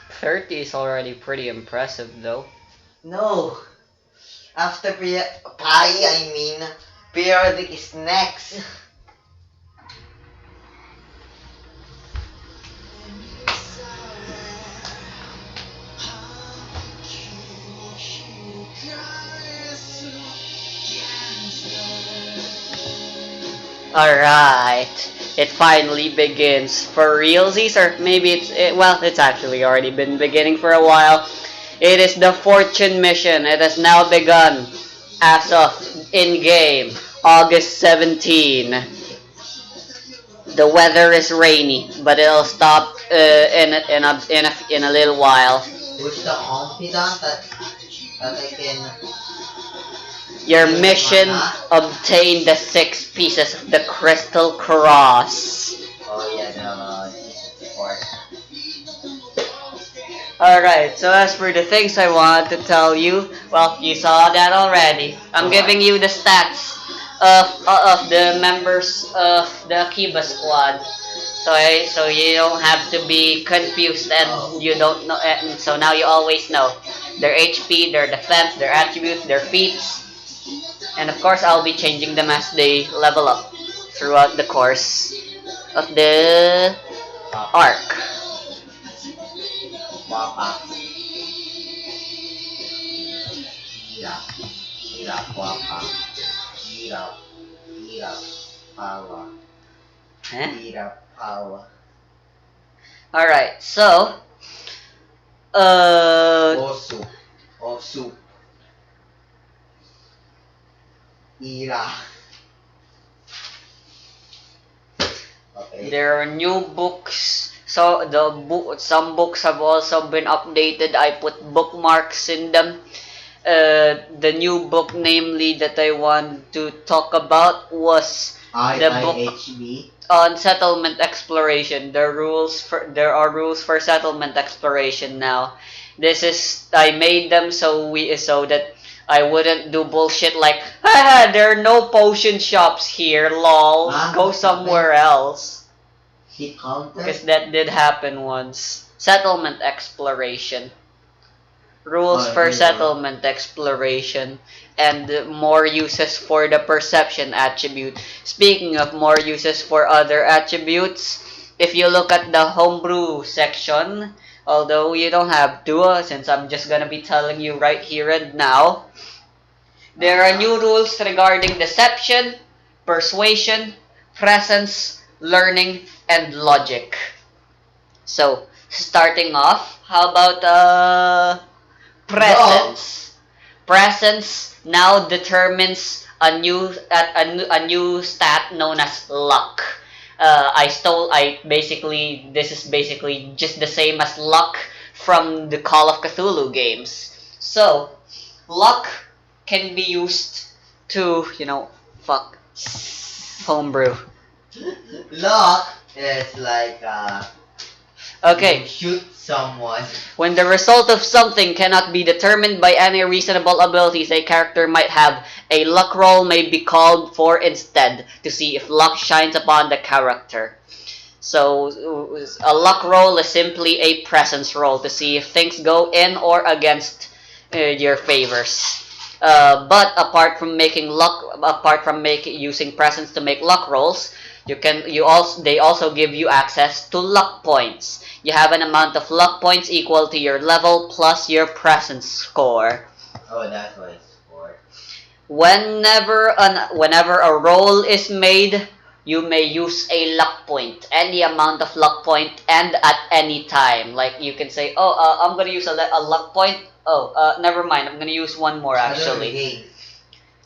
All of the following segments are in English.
30 is already pretty impressive, though. No. After I mean, periodic is next. Alright. It finally begins for realsies, or maybe well, it's actually already been beginning for a while. It is the fortune mission. It has now begun as of in-game, August 17. The weather is rainy, but it'll stop in a little while. Who's the confidant that I can Your use mission: mana? obtain the 6 pieces of the crystal cross. Oh yeah, the course. Alright, so as for the things I want to tell you, well, you saw that already. I'm giving you the stats of the members of the Akiba squad. So you don't have to be confused and you don't know. And so now you always know their HP, their defense, their attributes, their feats, and of course I'll be changing them as they level up throughout the course of the arc. Wapa. Hirap. Hirap. Wapa. Hirap. Hirap. Power. Huh? Hirap. Power. Alright, so Osu. Osu. Ira. Okay. there are new books. So some books have also been updated. I put bookmarks in them. The new book, namely, that I want to talk about was the book IIHB. on settlement exploration. There are rules for settlement exploration now. I made them so that I wouldn't do bullshit like, haha, there are no potion shops here, lol. Go somewhere else. Hit counter. Because that did happen once. Settlement exploration. Rules Oh, for yeah. settlement exploration, and more uses for the perception attribute. Speaking of more uses for other attributes, if you look at the homebrew section, although you don't have to, since I'm just gonna be telling you right here and now, there are new rules regarding deception, persuasion, presence, learning, and logic. So, starting off, how about presence? Presence now determines a new stat known as luck. This is basically just the same as luck from the Call of Cthulhu games. So, luck can be used to, fuck, homebrew. Lock is like Okay, you shoot someone. when the result of something cannot be determined by any reasonable abilities a character might have, a luck roll may be called for instead to see if luck shines upon the character. So, a luck roll is simply a presence roll to see if things go in or against your favors. But apart from using presence to make luck rolls, they also give you access to luck points. You have an amount of luck points equal to your level plus your presence score. Oh, that's what it's for. Whenever a roll is made, you may use a luck point, any amount of luck point, and at any time. Like you can say, I'm gonna use a luck point. Never mind. I'm gonna use one more actually.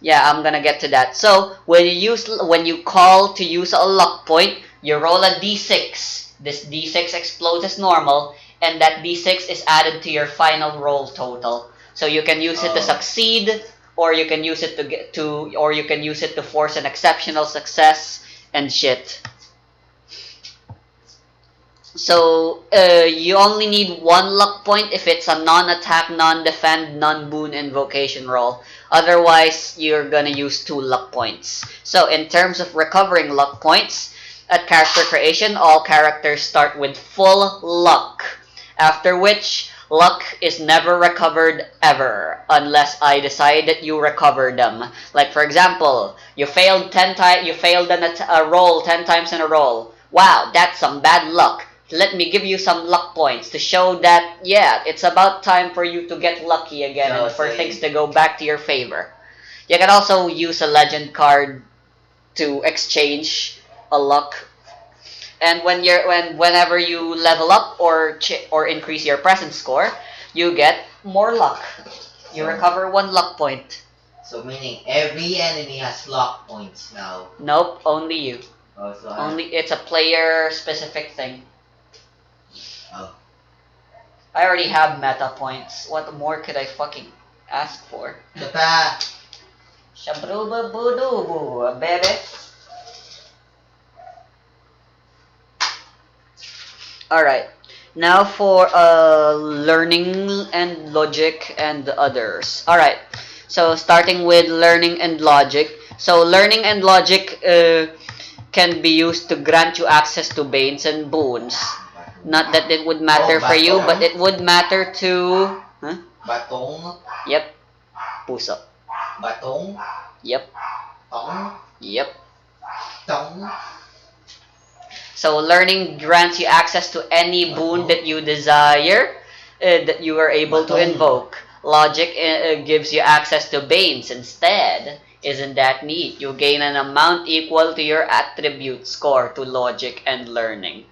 Yeah, I'm gonna get to that. So when you call to use a luck point, you roll a d6. This d6 explodes as normal, and that d6 is added to your final roll total. So you can use it to succeed, or you can use it to force an exceptional success and shit. So you only need one luck point if it's a non-attack, non-defend, non-boon invocation roll. Otherwise, you're gonna use 2 luck points. So in terms of recovering luck points, at character creation, all characters start with full luck. After which, luck is never recovered ever unless I decide that you recover them. Like for example, you failed 10 times, you failed a roll 10 times in a row. Wow, that's some bad luck. Let me give you some luck points to show that, yeah, it's about time for you to get lucky again and for things to go back to your favor. You can also use a legend card to exchange a luck. And whenever you level up or increase your present score, you get more luck. You recover 1 luck point. So meaning every enemy has luck points now. Nope, only you. Oh, so Only it's a player specific thing. Oh. I already have meta points. What more could I fucking ask for? Diba? Shabruba boo baby. Alright. Now for learning and logic and the others. Alright. So starting with learning and logic. So learning and logic can be used to grant you access to banes and boons. Not that it would matter for you, but it would matter to... Huh? Batong. Yep. Puso. Batong. Yep. Tong. Yep. Tong. So learning grants you access to any boon that you desire, that you are able to invoke. Logic gives you access to banes instead. Isn't that neat? You gain an amount equal to your attribute score to logic and learning.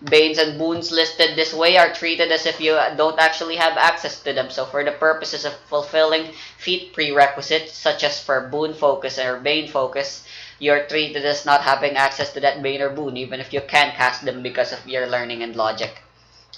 Banes and boons listed this way are treated as if you don't actually have access to them. So for the purposes of fulfilling feat prerequisites, such as for boon focus or bane focus, you're treated as not having access to that bane or boon, even if you can cast them because of your learning and logic.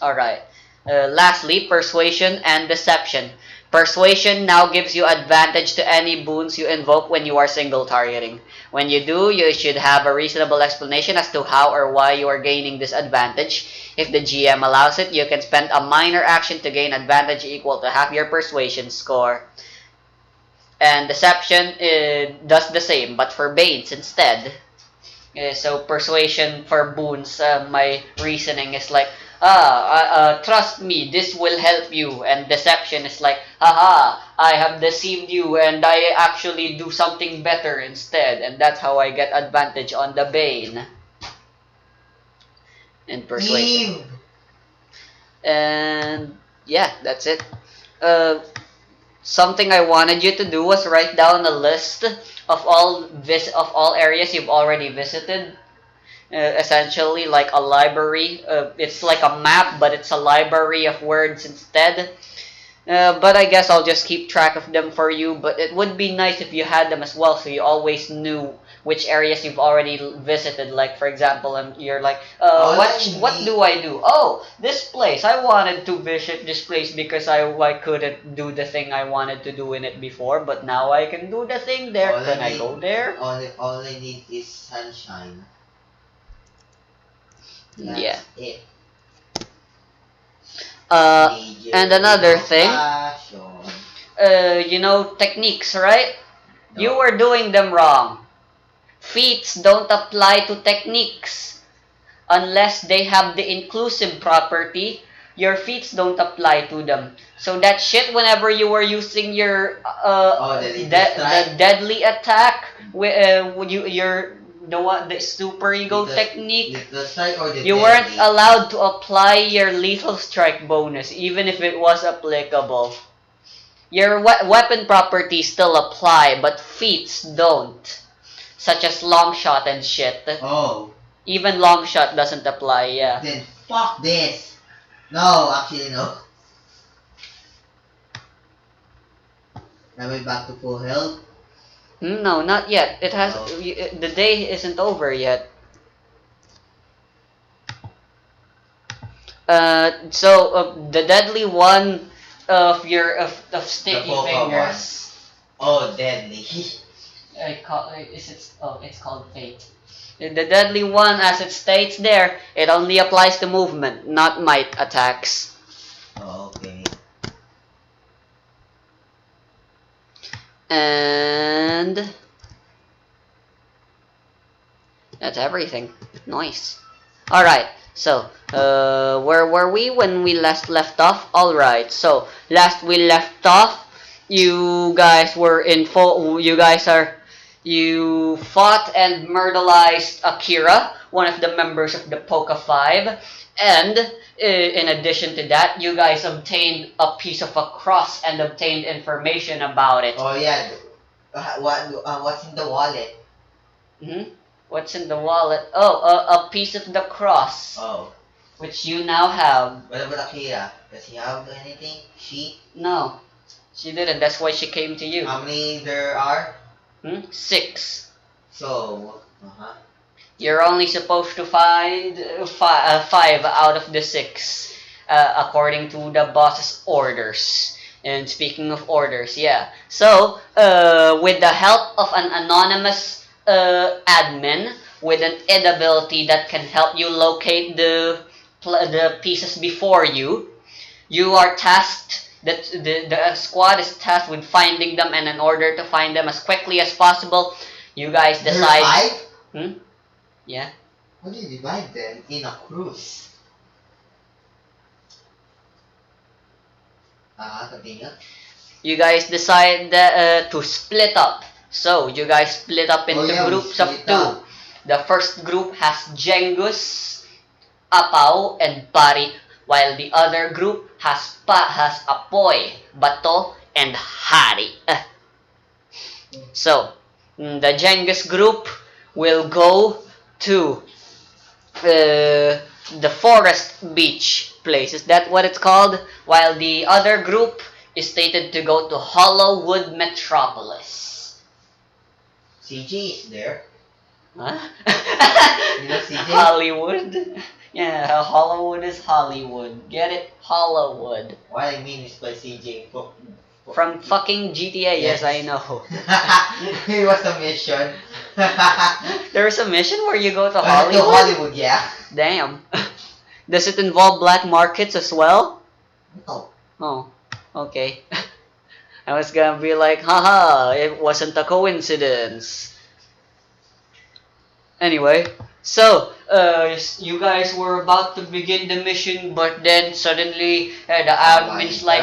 Alright. Lastly, persuasion and deception. Persuasion now gives you advantage to any boons you invoke when you are single targeting. When you do, you should have a reasonable explanation as to how or why you are gaining this advantage. If the GM allows it, you can spend a minor action to gain advantage equal to half your persuasion score. And deception does the same, but for banes instead. So persuasion for boons, my reasoning is like, trust me, this will help you. And deception is like, haha, I have deceived you and I actually do something better instead. And that's how I get advantage on the bane. And persuasion. And yeah, that's it. Something I wanted you to do was write down a list of all areas you've already visited. Essentially like a library. It's like a map, but it's a library of words instead. But I guess I'll just keep track of them for you. But it would be nice if you had them as well, so you always knew which areas you've already visited. Like for example, you're like, what do I do? Oh, this place. I wanted to visit this place because I couldn't do the thing I wanted to do in it before, but now I can do the thing there. Can I go there? All I need is sunshine. Yeah. It. And another thing, you know techniques, right? No. You were doing them wrong. Feats don't apply to techniques. Unless they have the inclusive property, your feats don't apply to them. So that shit, whenever you were using your the deadly attack, the super ego technique, you weren't allowed to apply your lethal strike bonus, even if it was applicable. Your weapon properties still apply, but feats don't. Such as long shot and shit. Oh. Even long shot doesn't apply, yeah. Then fuck this. No, actually no. Am I back to full health? No, not yet. It has the day isn't over yet. The deadly one of your of sticky fingers. Oh, deadly. It's called fate. The deadly one, as it states there, it only applies to movement, not might attacks. Oh, okay. And that's everything. Nice. Alright, So, where were we when we last left off? Alright, so, last we left off, you guys were you fought and murderized Akira, one of the members of the Poka 5, and in addition to that, you guys obtained a piece of a cross and obtained information about it. Oh yeah. What's in the wallet? Hmm? What's in the wallet? Oh, a piece of the cross. Oh. Which you now have. What about Akira? Does he have anything? No, she didn't. That's why she came to you. How many there are? 6. So, You're only supposed to find 5 out of the 6, according to the boss's orders. And speaking of orders, yeah. So, with the help of an anonymous admin with an id ability that can help you locate the pieces before you, you are tasked. That the squad is tasked with finding them, and in order to find them as quickly as possible, you guys decide. There are 5? Yeah. How do you divide them in a cruise? Continue. You guys decide that, to split up. So you guys split up into groups of 2. The first group has Jengus, Apaw, and Pari, while the other group has Apoy, Bato, and Hari. So the Jengus group will go to the forest beach place. Is that what it's called? While the other group is stated to go to Hollowwood Metropolis. CJ is there. Huh? You know CJ? Hollywood? Yeah, Hollowwood is Hollywood. Get it? Hollowwood. What I mean is by CJ. From fucking GTA, yes, I know. It was a mission. There's a mission where you go to To Hollywood? Hollywood, yeah. Damn. Does it involve black markets as well? No. Oh, okay. I was gonna be like, haha, it wasn't a coincidence. Anyway, so, you guys were about to begin the mission, but then suddenly the admin's like,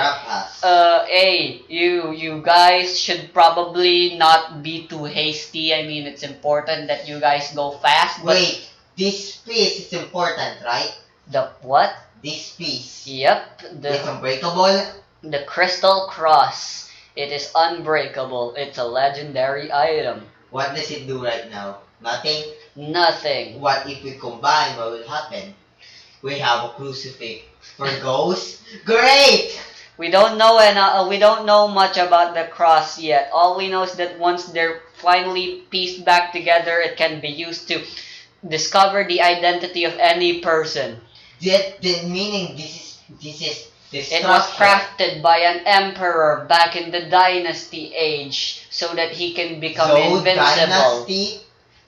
hey, you guys should probably not be too hasty. I mean, it's important that you guys go fast. But wait, this piece is important, right? the what? This piece. Yep, It's unbreakable. the crystal cross. It is unbreakable. It's a legendary item. What does it do right now? Nothing? Nothing. What if we combine? What will happen? We have a crucifix for ghosts. Great! We don't know, and we don't know much about the cross yet. All we know is that once they're finally pieced back together, it can be used to discover the identity of any person. The meaning this is It was crafted by an emperor back in the dynasty age so that he can become invincible. Dynasty?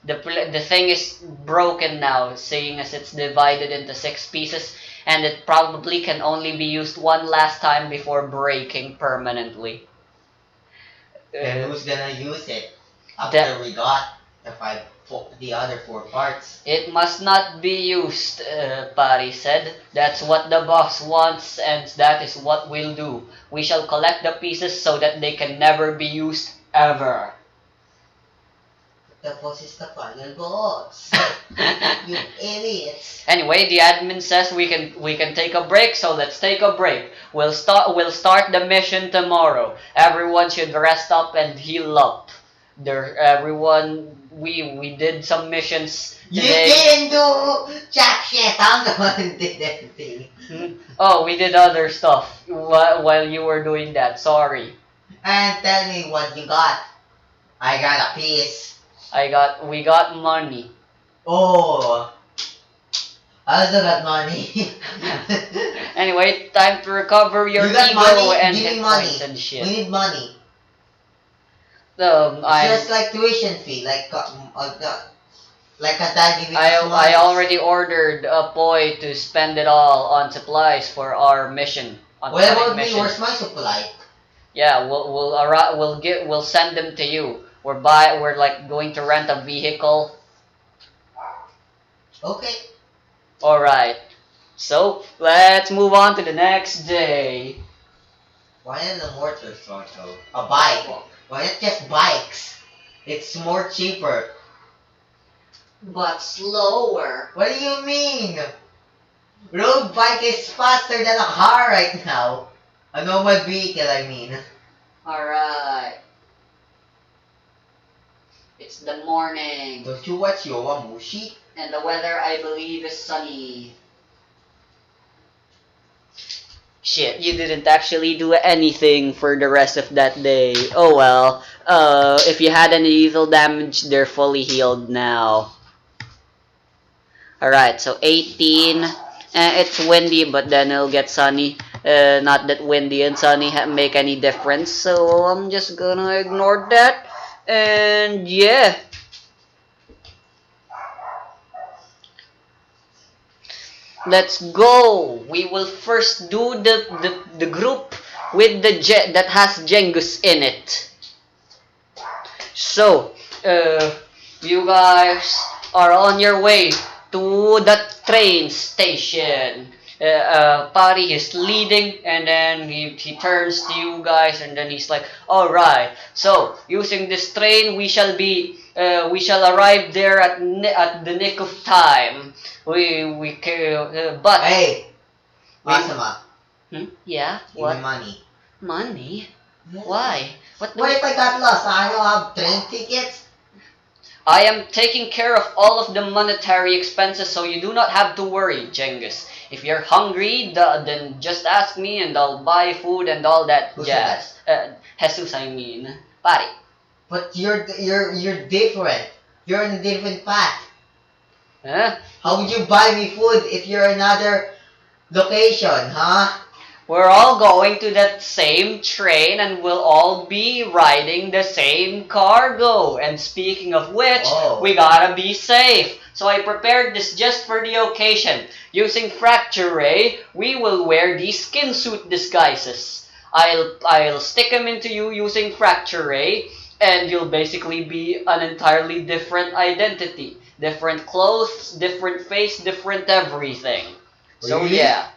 The thing is broken now, seeing as it's divided into 6 pieces, and it probably can only be used one last time before breaking permanently. And who's gonna use it after we got the other 4 parts? It must not be used, Pari said. That's what the boss wants, and that is what we'll do. We shall collect the pieces so that they can never be used ever. The boss is the final boss. You idiots. Anyway, the admin says we can take a break, so let's take a break. We'll start the mission tomorrow. Everyone should rest up and heal up. We did some missions today. You didn't do jack shit. I'm the one who did everything. Oh, we did other stuff while you were doing that. Sorry. And tell me what you got. I got a piece. We got money. Oh, I also got money. Anyway, time to recover your You got ego money? and Give me hit money. points and shit. We need money. It's just like tuition fee, like a diving. I already ordered a boy to spend it all on supplies for our mission. What about me? Where's my supply? Yeah, we'll send them to you. We're like going to rent a vehicle. Okay. Alright. So, let's move on to the next day. Why not a motorcycle? A bike? Why not just bikes? It's more cheaper. But slower. What do you mean? Road bike is faster than a car right now. A normal vehicle, I mean. Alright. It's the morning. Don't you watch Yowamushi? And the weather, I believe, is sunny. Shit, you didn't actually do anything for the rest of that day. Oh well. If you had any lethal damage, they're fully healed now. Alright, so 18. It's windy, but then it'll get sunny. Not that windy and sunny make any difference, so I'm just gonna ignore that. And yeah. Let's go. We will first do the group with the that has Jengus in it. So, you guys are on your way to the train station. Pari is leading, and then he turns to you guys, and then he's like, "Alright, so using this train, we shall arrive there at the nick of time. But hey, Masama, yeah, give what? me money. Money? Why? What if I got lost? I don't have train tickets. I am taking care of all of the monetary expenses, so you do not have to worry, Jengus. If you're hungry, then just ask me and I'll buy food and all that jazz. Jesus, I mean. Pari. But you're different. You're in a different path. Huh? How would you buy me food if you're another location, huh? We're all going to that same train and we'll all be riding the same cargo. And speaking of which, we gotta be safe. So I prepared this just for the occasion. Using Fracture Ray, we will wear these skin suit disguises. I'll stick them into you using Fracture Ray, and you'll basically be an entirely different identity. Different clothes, different face, different everything. So really? yeah.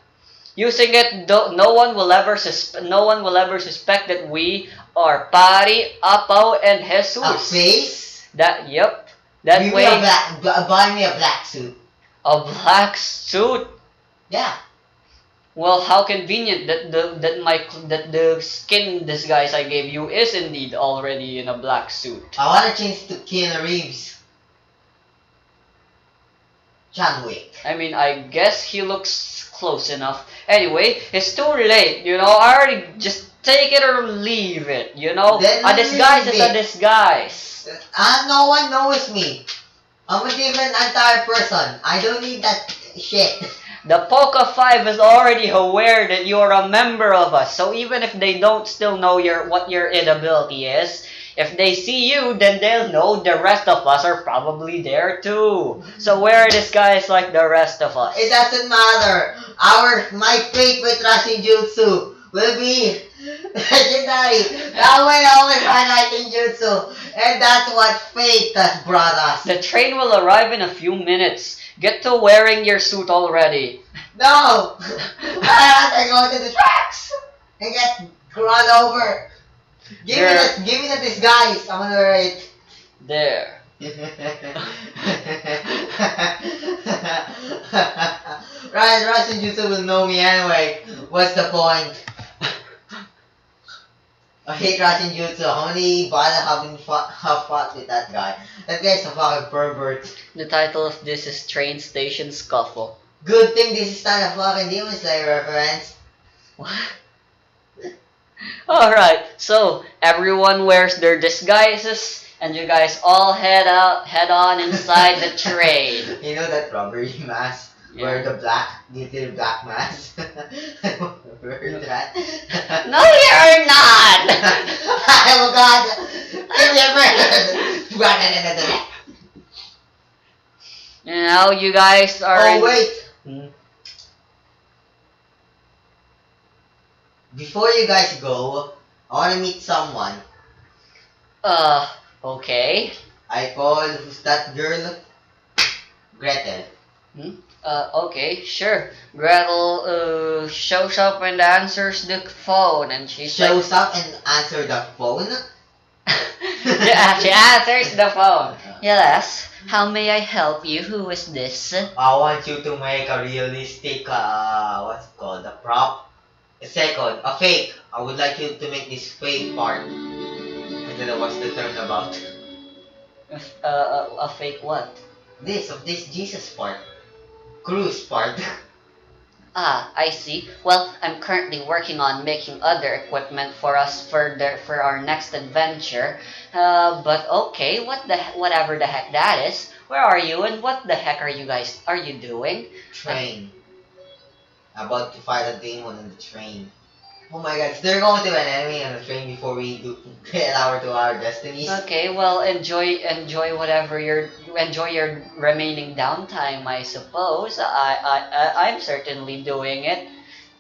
Using it, no one will ever suspect that we are Pari, Apaw, and Jesus. A face? Yep. That way. Buy me a black suit. A black suit? Yeah. Well, how convenient that the skin disguise I gave you is indeed already in a black suit. I wanna change to Keanu Reeves. John Wick. I mean, I guess he looks close enough. Anyway, it's too late, you know. I already just take it or leave it, you know. Then a disguise is a disguise. No one knows me. I'm a different entire person. I don't need that shit. The Poca 5 is already aware that you're a member of us, so even if they don't still know what your inability is, if they see you, then they'll know the rest of us are probably there too. So wear a disguise like the rest of us. It doesn't matter. My fate with Russian Jutsu will be legendary. That will always highlight in Jutsu. And that's what fate has brought us. The train will arrive in a few minutes. Get to wearing your suit already. No! I have to go to the tracks and get run over. Give me the disguise. I'm gonna wear it. There. Russian Jutsu will know me anyway. What's the point? I hate Russian Jutsu. How many battles have fought with that guy? That guy's a fucking pervert. The title of this is Train Station Scuffle. Good thing this is not a fucking Demon Slayer reference. What? Alright, so everyone wears their disguises and you guys all head on inside the train. You know that robbery mask? Yeah. Where the little black mask? Wear that? No, you're not! Oh god! Give me a break! Now you guys are Oh wait! Hmm? Before you guys go, I wanna meet someone. Okay. I call, who's that girl? Gretel. Okay, sure. Gretel shows up and answers the phone, and she's like, Shows up and answer the phone. yeah, she answers the phone. Yes, how may I help you? Who is this? I want you to make a realistic, what's it called, a prop. A second, a fake. I would like you to make this fake part. I don't know what's the term about. A fake what? This Jesus part. Cruise part. Ah, I see. Well, I'm currently working on making other equipment for us for our next adventure. But okay, whatever the heck that is. Where are you and what the heck are you doing? Train. About to fight a demon on the train. Oh my god, is there going to be an enemy on the train before we do get our to our destinies? Okay, well, enjoy your remaining downtime, I suppose. I'm certainly doing it.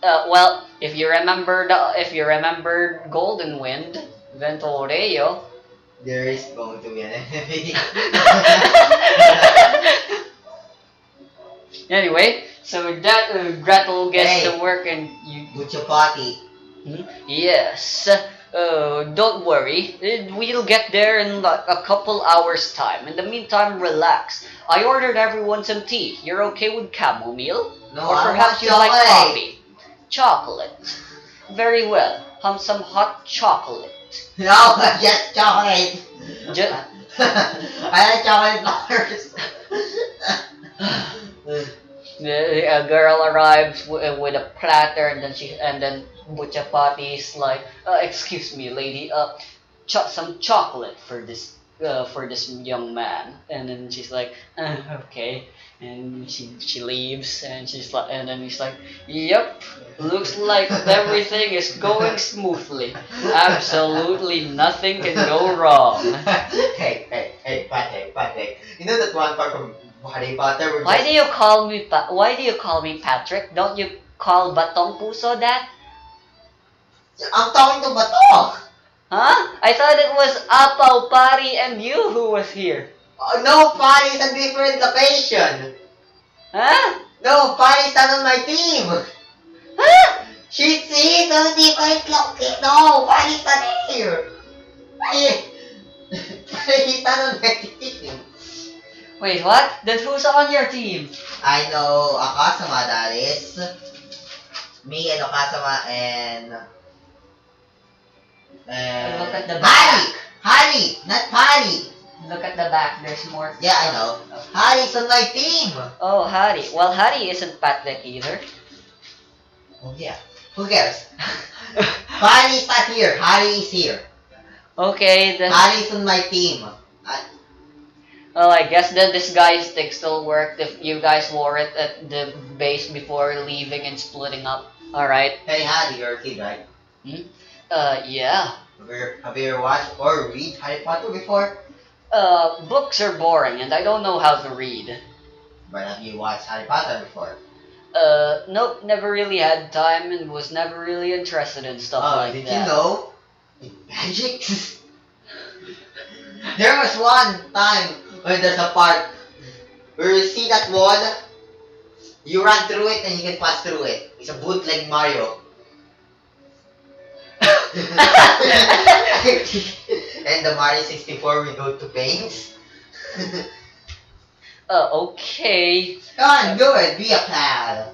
Well, if you remember Golden Wind, Ventoreo. There is going to be an enemy. Anyway, so that Gretel gets Hey. to work and you. Buchapati. Yes. Don't worry. We'll get there in like a couple hours' time. In the meantime, relax. I ordered everyone some tea. You're okay with chamomile? No, Or I perhaps want you like chocolate. coffee? Chocolate. Very well. Some hot chocolate. No, just chocolate. Ju- I like chocolate bars. a girl arrives with a platter, and then Butchapati's like, excuse me, lady, some chocolate for this young man. And then she's like, okay. And she leaves, and and then he's like, yep, looks like everything is going smoothly. Absolutely nothing can go wrong. Hey, Patrick. You know that one part from Harry Potter where Why do you call me Patrick? Don't you call Batong Puso that? I'm talking to Bato. Huh? I thought it was Apaw, Pari, and you who was here. No, Pari's a different location. Huh? No, Pari's not on my team. Huh? She's on a different location. No, Pari's not here. Pari's not on my team. Wait, what? Then who's on your team? I know Akasama, that is. Me and Akasama and Look at the Hari! back. Hari! Not Pari! Look at the back. There's more. Yeah, I know. Hari's on my team! Oh, Hari. Well, Hari isn't Patrick either. Oh yeah. Who cares? Pari's not here. Hari is here. Okay, then. Hari's on my team. Well, I guess the disguise stick still worked if you guys wore it at the base before leaving and splitting up. Alright. Hey Hari, you're a kid, right? Yeah. Have you ever watched or read Harry Potter before? Books are boring and I don't know how to read. But have you watched Harry Potter before? Nope, never really had time and was never really interested in stuff like did that. you know? In magic? There was one time when there's a part where you see that wall, you run through it and you can pass through it. It's a bootleg Mario. And the Mario 64 we go to paints. Okay. Come on, do it, be a pal.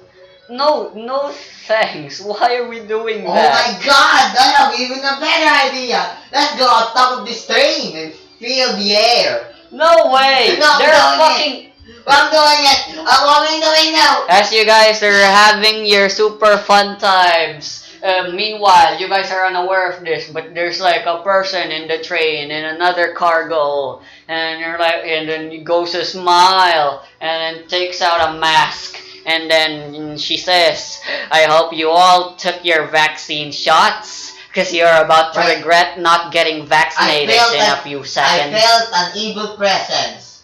No thanks. Why are we doing Oh that? my god, I have even a better idea. Let's go on top of this train and feel the air. No way! No, I'm They're doing fucking... I'm doing it. I'm only doing now. As you guys are having your super fun times. Meanwhile, you guys are unaware of this, but there's like a person in the train in another cargo, and you're like, and then he goes to smile, and then takes out a mask, and then she says, "I hope you all took your vaccine shots, because you're about to Right. regret not getting vaccinated in a few I seconds." felt an evil presence.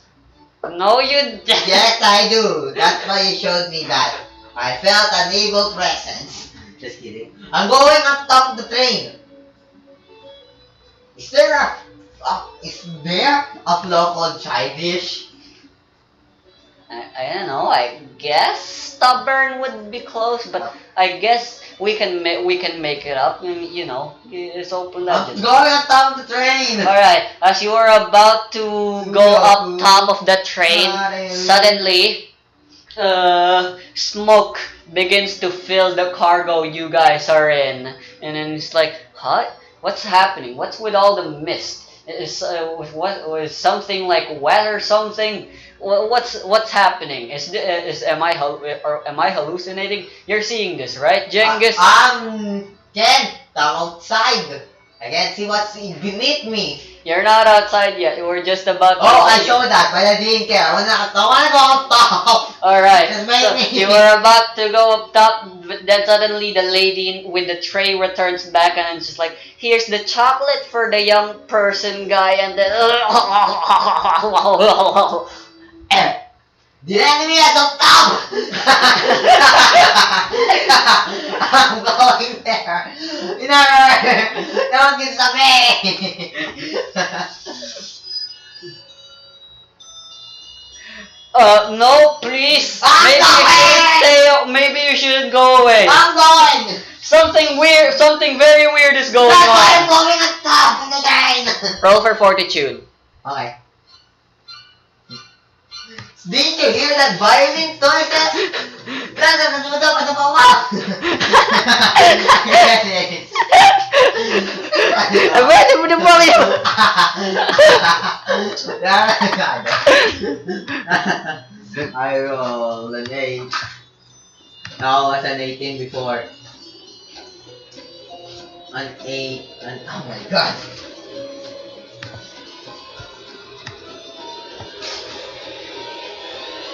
No, you didn't. Yes, I do. That's why you showed me that. I felt an evil presence. Just kidding. I'm going on top of the train. Is there a floor called Childish? I don't know. I guess stubborn would be close, but I guess we can make it up. You know, it's open I'm legend. going on top of the train. All right, as you are about to go up top of the train, suddenly, smoke begins to fill the cargo you guys are in, and then it's like, huh? What's happening? What's with all the mist? What was something like wet or something? What's happening? Or am I hallucinating? You're seeing this, right, Genghis? Ken, I'm outside. I can't see what's beneath me. You're not outside yet. We're just about to. Oh, I showed that, but I didn't care. I wanna go up top. All right. Just make So me. you were about to go up top, but then suddenly the lady with the tray returns back and it's just like, "Here's the chocolate for the young person guy," and then. The enemy is up top. I'm going there. Never. Don't get me. No, please. I'm Maybe you shouldn't go away. I'm going. Something weird, something very weird is going That's why I'm on. going on top of the train. Roll for fortitude. Okay. Didn't you hear that violin noises? Pwede mo na ba yun? I roll an 8. No, it was an 18 before. An 8. Oh my god.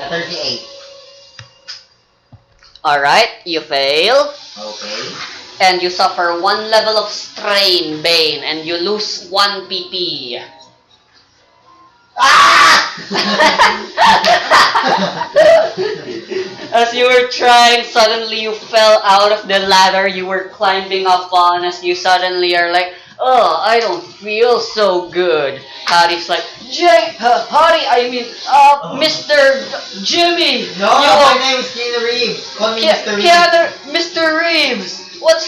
A 38. Alright, you fail. Okay. And you suffer 1 level of strain, Bane, and you lose 1 PP. Ah! As you were trying, suddenly you fell out of the ladder you were climbing up on as you suddenly are like, "Oh, I don't feel so good." Harry's like, Mr. Jimmy! No, my name is Keanu Reeves. Call me Mr. Reeves. Mr. Reeves! What's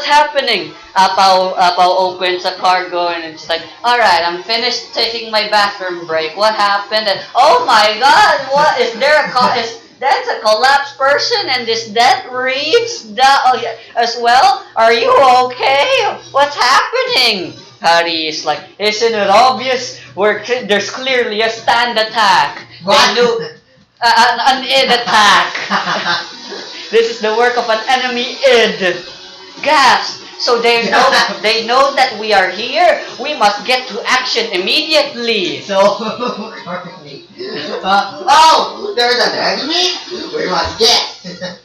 happening? Apaw opens a cargo and it's like, "Alright, I'm finished taking my bathroom break. What happened?" And, "Oh my god, what? Is there that's a collapsed person and is that Reeves as well? Are you okay? What's happening?" Harry is like, "Isn't it obvious? There's clearly a stand attack." What? They knew, an id attack. This is the work of an enemy id. Gasp! So they know that we are here. We must get to action immediately. So, currently. Oh, there's an enemy? We must get.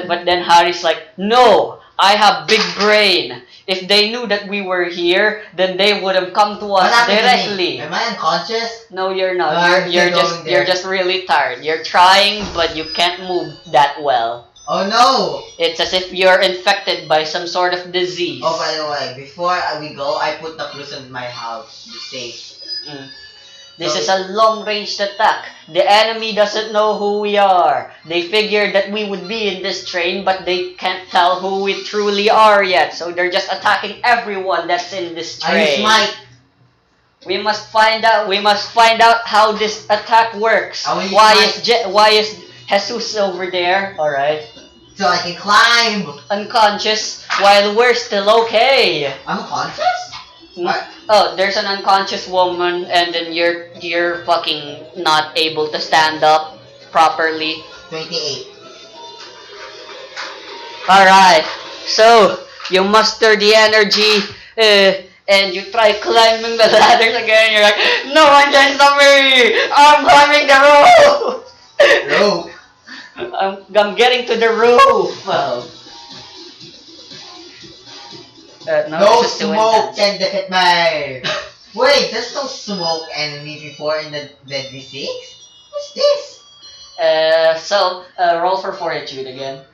But then Harry's like, "No, I have big brain. If they knew that we were here, then they would have come to us What happened to me? directly." Am I unconscious? No, you're not. I'm You're still going you're there. just really tired. You're trying, but you can't move that well. Oh no! It's as if you're infected by some sort of disease. Oh, by the way, before we go, I put the clues in my house. Be safe. This is a long-range attack. The enemy doesn't know who we are. They figured that we would be in this train, but they can't tell who we truly are yet. So they're just attacking everyone that's in this I train. use might. We must find out how this attack works. I will use Why is Jesus over there? All right. So I can climb. Unconscious while we're still okay. I'm conscious? What? Oh, there's an unconscious woman, and then you're fucking not able to stand up properly. 28. All right. So you muster the energy, and you try climbing the ladders again. You're like, "No one can stop me! I'm climbing the roof." No. I'm getting to the roof. No this is too smoke intense. can defeat me. Wait, there's no smoke enemy before in the Deadly Six? What's this? Roll for fortitude again.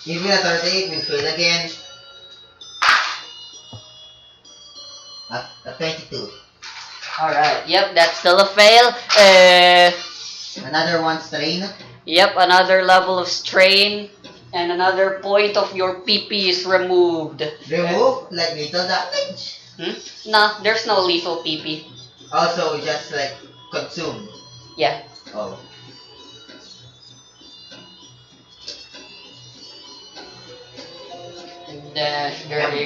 Give me a 38, we'll fail again. A 22. Alright, yep, that's still a fail. Another one strain. Yep, another level of strain, and another point of your PP is removed. Remove like little damage. Nah, there's no lethal PP. Also, just like consume. Yeah. Oh. Then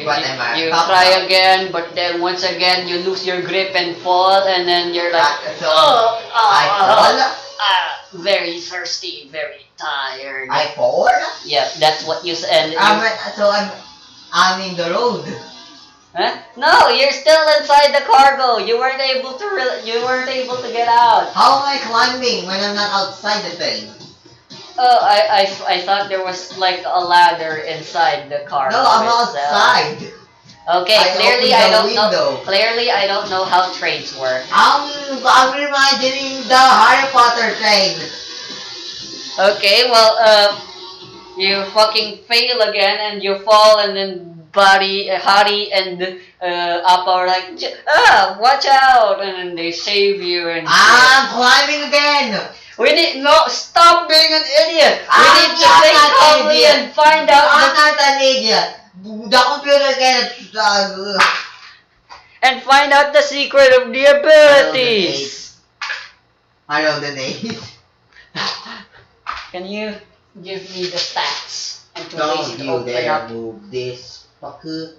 What am I? you Top try now. again, but then once again you lose your grip and fall, and then you're like, So I very thirsty, very tired. fall. I fall. Yeah, that's what you said. I'm in the road. Huh? No, you're still inside the cargo. You weren't able to. You weren't able to get out. How am I climbing when I'm not outside the thing? Oh, I thought there was like a ladder inside the cargo. No, I'm itself. outside. Okay, I clearly opened I the don't know. window. Clearly I don't know how trains work. I'm imagining the Harry Potter train. Okay, well, you fucking fail again, and you fall, and then Hari and Appa are like, watch out, and then they save you, and I'm climbing again. we need no stop being an idiot. We I'm need to not think an calmly idiot. and find out I'm not an idiot. The computer the secret of the abilities. I rolled an 8. Can you give me the stats? I'm too Don't lazy to you open dare up. move this fucker.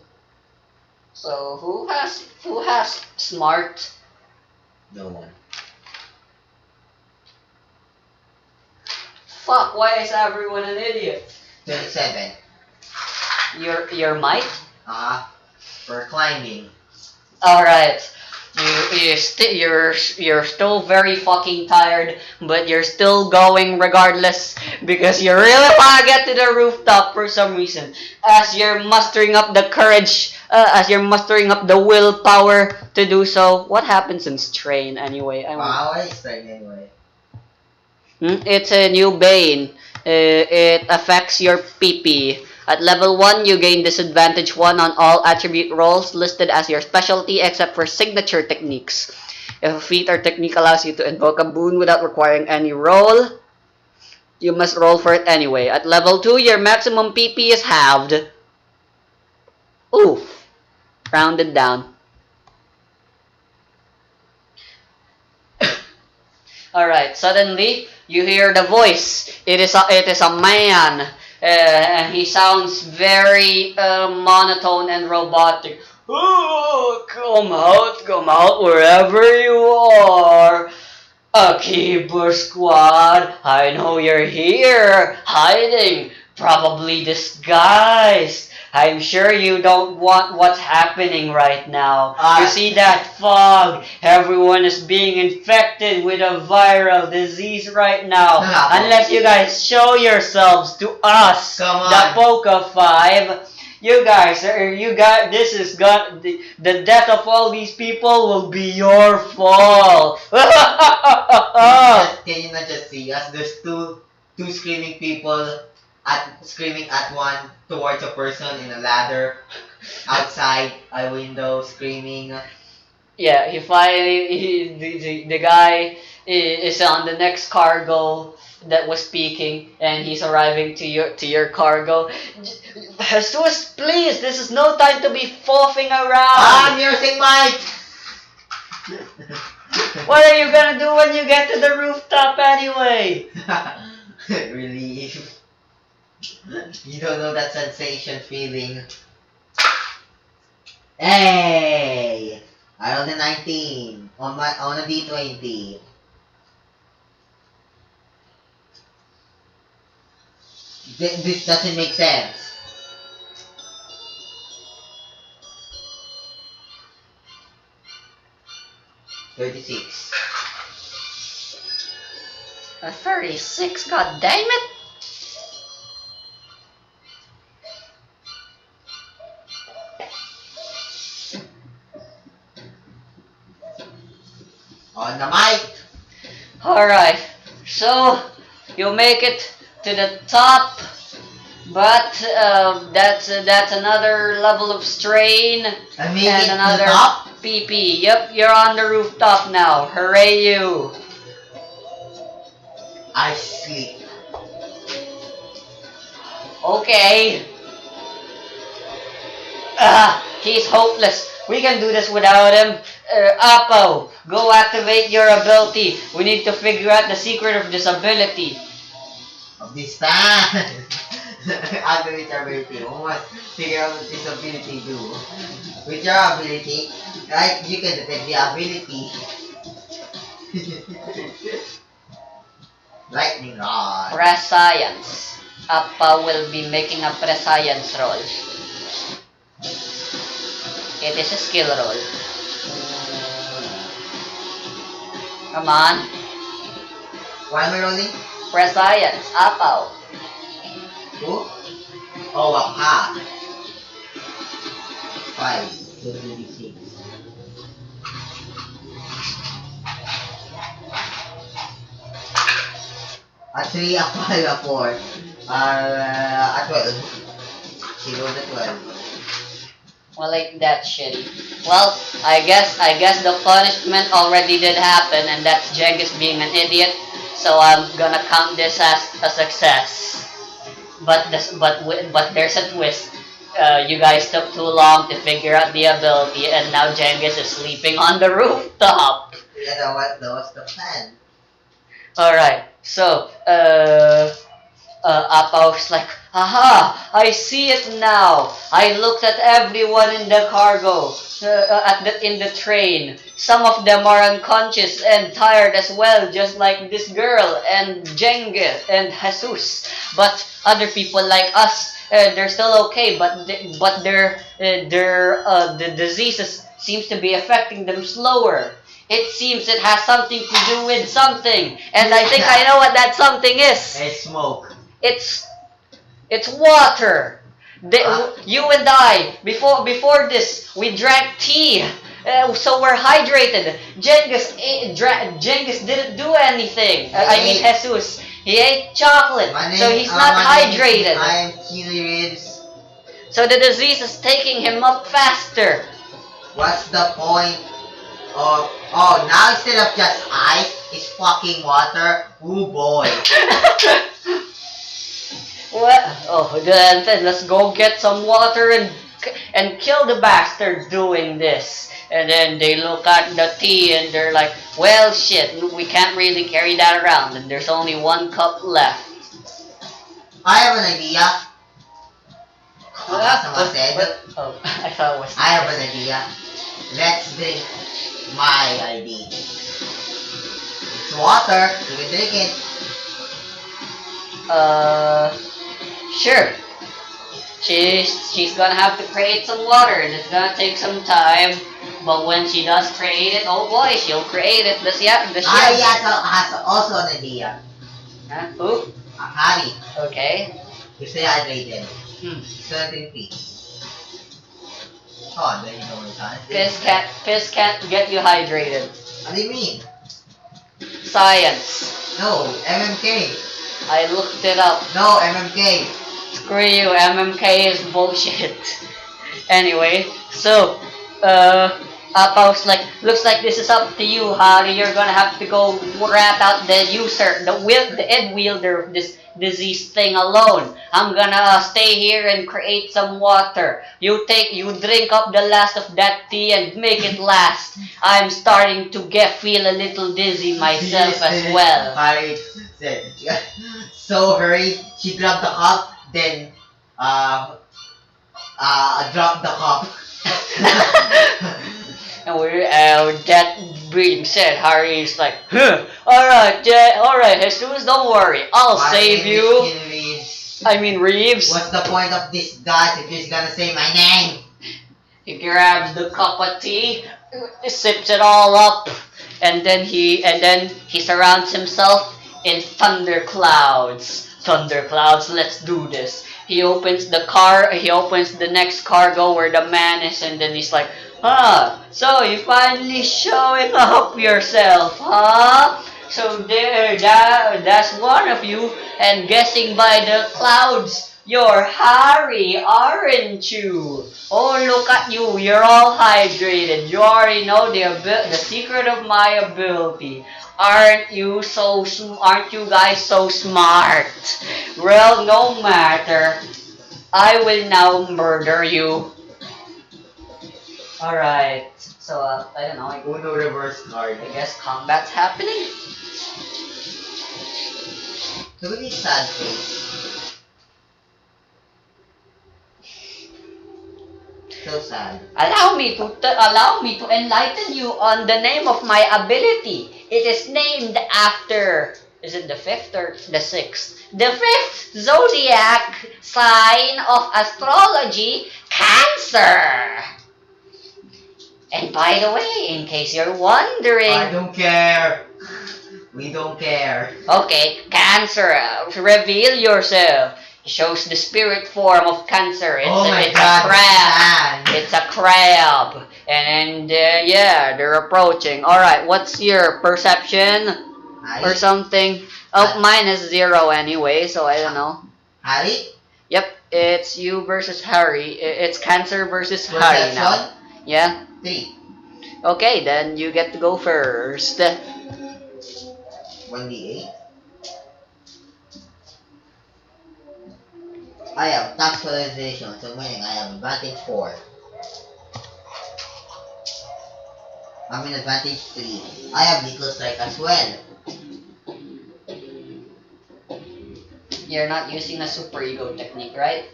So who has smart? No one. Fuck, why is everyone an idiot? 27. Your might? For climbing. Alright. You're still very fucking tired, but you're still going regardless because you really wanna get to the rooftop for some reason. As you're mustering up the courage, as you're mustering up the willpower to do so. What happens in strain anyway? What is strain anyway? It's a new bane. It affects your PP. At level 1, you gain disadvantage 1 on all attribute rolls listed as your specialty except for signature techniques. If a feat or technique allows you to invoke a boon without requiring any roll, you must roll for it anyway. At level 2, your maximum PP is halved. Oof. Rounded down. Alright, suddenly you hear the voice. It is a man. And he sounds very monotone and robotic. Oh, come out wherever you are. Keeper Squad, I know you're here, hiding, probably disguised. I'm sure you don't want what's happening right now. You see that fog? Everyone is being infected with a viral disease right now. Unless you guys show yourselves to us, the Poca 5. This is the death of all these people will be your fault. Can you not just see us? There's two screaming people screaming at one towards a person in a ladder outside a window screaming. Yeah, the guy is on the next cargo that was speaking, and he's arriving to your cargo. Jesus, please, this is no time to be foffing around. I'm using my. What are you gonna do when you get to the rooftop anyway? Relief. You don't know that sensation feeling. Hey! I rolled a 19 on a D20. This doesn't make sense. $36. A 36, god damn it! On the mic. Alright, so you make it to the top, but that's another level of strain I made and it to another the top. PP. Yep, you're on the rooftop now. Hooray you! I sleep. Okay. He's hopeless. We can do this without him. Apo, go activate your ability. We need to figure out the secret of this ability. Of this time. Activate your ability. We must figure out what this ability do. With your ability, right, you can detect the ability. Lightning rod. Prescience. Appa will be making a prescience roll. It is a skill roll. Come on. What am I rolling? Prescience. Appa. 2? Oh, aha. 5. 26. A 3, a 5, a 4. A 12. She rolled a 12. Well, like that shitty. Well, I guess the punishment already did happen, and that's Jengis being an idiot. So I'm gonna count this as a success. But there's a twist. You guys took too long to figure out the ability, and now Jengis is sleeping on the rooftop. Yeah, that was the plan. Alright, so, Apa's like, aha, I see it now. I looked at everyone in the cargo, in the train. Some of them are unconscious and tired as well, just like this girl and Jengis and Jesus. But other people like us, they're still okay, but the diseases seems to be affecting them slower. It seems it has something to do with something, and I think I know what that something is. Hey, smoke. It's water. You and I, before this, we drank tea, so we're hydrated. Jengis didn't do anything. I mean Jesus, he ate chocolate, so he's not hydrated. I am Keely Reeves. So the disease is taking him up faster. What's the point of... Oh, now instead of just ice, it's fucking water? Ooh boy. What? Oh, then let's go get some water and kill the bastard doing this. And then they look at the tea and they're like, well, shit, we can't really carry that around. And there's only 1 cup left. I have an idea. Someone said. Oh, I thought it was. I have an idea. Let's drink my ID. It's water. You can drink it. Sure. She's gonna have to create some water, and it's gonna take some time. But when she does create it, oh boy, she'll create it. Does she have? Harry has also an idea. Huh? Who? Harry. Okay. You stay hydrated. Hmm. 17 feet. Oh, then you know what Piss can't get you hydrated. What do you mean? Science. No, MMK. I looked it up. No, MMK. Screw you, MMK is bullshit. Anyway, so, Apa's like, looks like this is up to you, Harry. You're gonna have to go rat out the Ed wielder of this disease thing alone. I'm gonna stay here and create some water. You drink up the last of that tea and make it last. I'm starting to feel a little dizzy myself as well. Harry said, so hurry, she grabbed the cup, then, dropped the cup. And that being said, Harry's like, huh, alright, Jesus, don't worry, I'll save you. I mean, Reeves. What's the point of this guys if he's gonna say my name? He grabs the cup of tea, sips it all up, and then he surrounds himself in thunderclouds. Thunderclouds, let's do this. He opens the next cargo where the man is, and then he's like, so you finally showing up yourself, huh? So that's one of you, and guessing by the clouds, You're Harry, aren't you? Oh, look at you. You're all hydrated. You already know the secret of my ability. Aren't you aren't you guys so smart? Well, no matter. I will now murder you. Alright. So, I don't know. Uno reverse card. I guess combat's happening. Look at this sad face. So sad. Allow me to enlighten you on the name of my ability. It is named after, is it the fifth or the sixth? The fifth zodiac sign of astrology, Cancer. And by the way, in case you're wondering, I don't care. We don't care. okay, Cancer, reveal yourself. It shows the spirit form of Cancer. It's, Oh my it's God, a crab. man. It's a crab. And yeah, they're approaching. Alright, what's your perception or Harry? something? Oh, mine is 0 anyway, so I don't know. Harry? Yep, it's you versus Harry. It's Cancer versus Harry now. Perception? Yeah? 3. Okay, then you get to go first. 1d8. I have tax polarization, so meaning I have advantage 4. I'm in advantage 3. I have little strike as well. You're not using a super ego technique, right?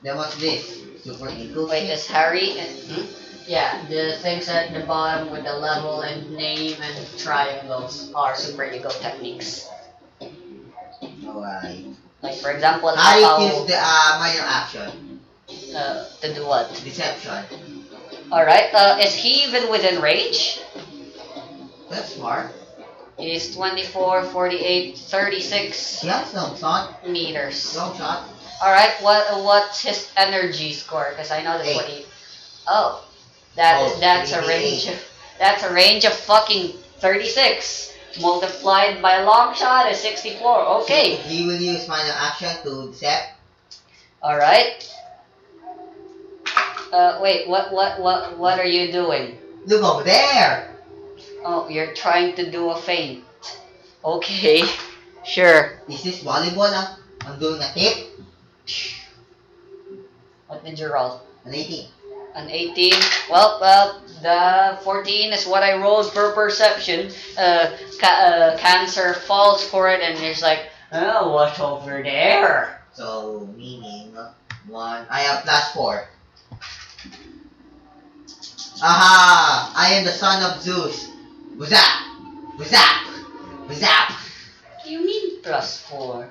Then what's this? Super ego Wait, shit? is Harry? Yeah, the things at the bottom with the level and name and triangles are super ego techniques. Alright. Like for example, Harry how use the minor action. to do what? Deception. Alright, is he even within range? That's smart. He's 24, 48, 36 Yes, long shot. meters. Long shot. Alright, what's his energy score? Because I know that's what he. Oh, that's a range. That's a range of fucking 36 multiplied by long shot is 64. Okay. He will use minor action to decept. All right. Wait. What are you doing? Look over there. Oh, you're trying to do a feint. Okay. Sure. This is volleyball. I'm doing a tip. What did you roll? An 18. An 18. Well, the 14 is what I rolled for perception. Cancer falls for it, and he's like, oh, what's over there? So meaning 1. I have plus 4. Aha! I am the son of Zeus. Wazap! Wazap! Wazap! What do you mean +4?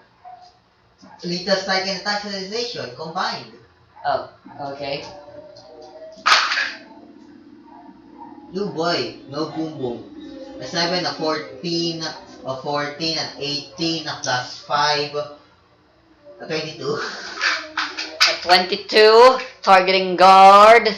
Little strike and attack realization combined. Oh, okay. You boy, no boom boom. A 7, a 14, a 14, an 18, a plus 5, a 22. A 22, targeting guard.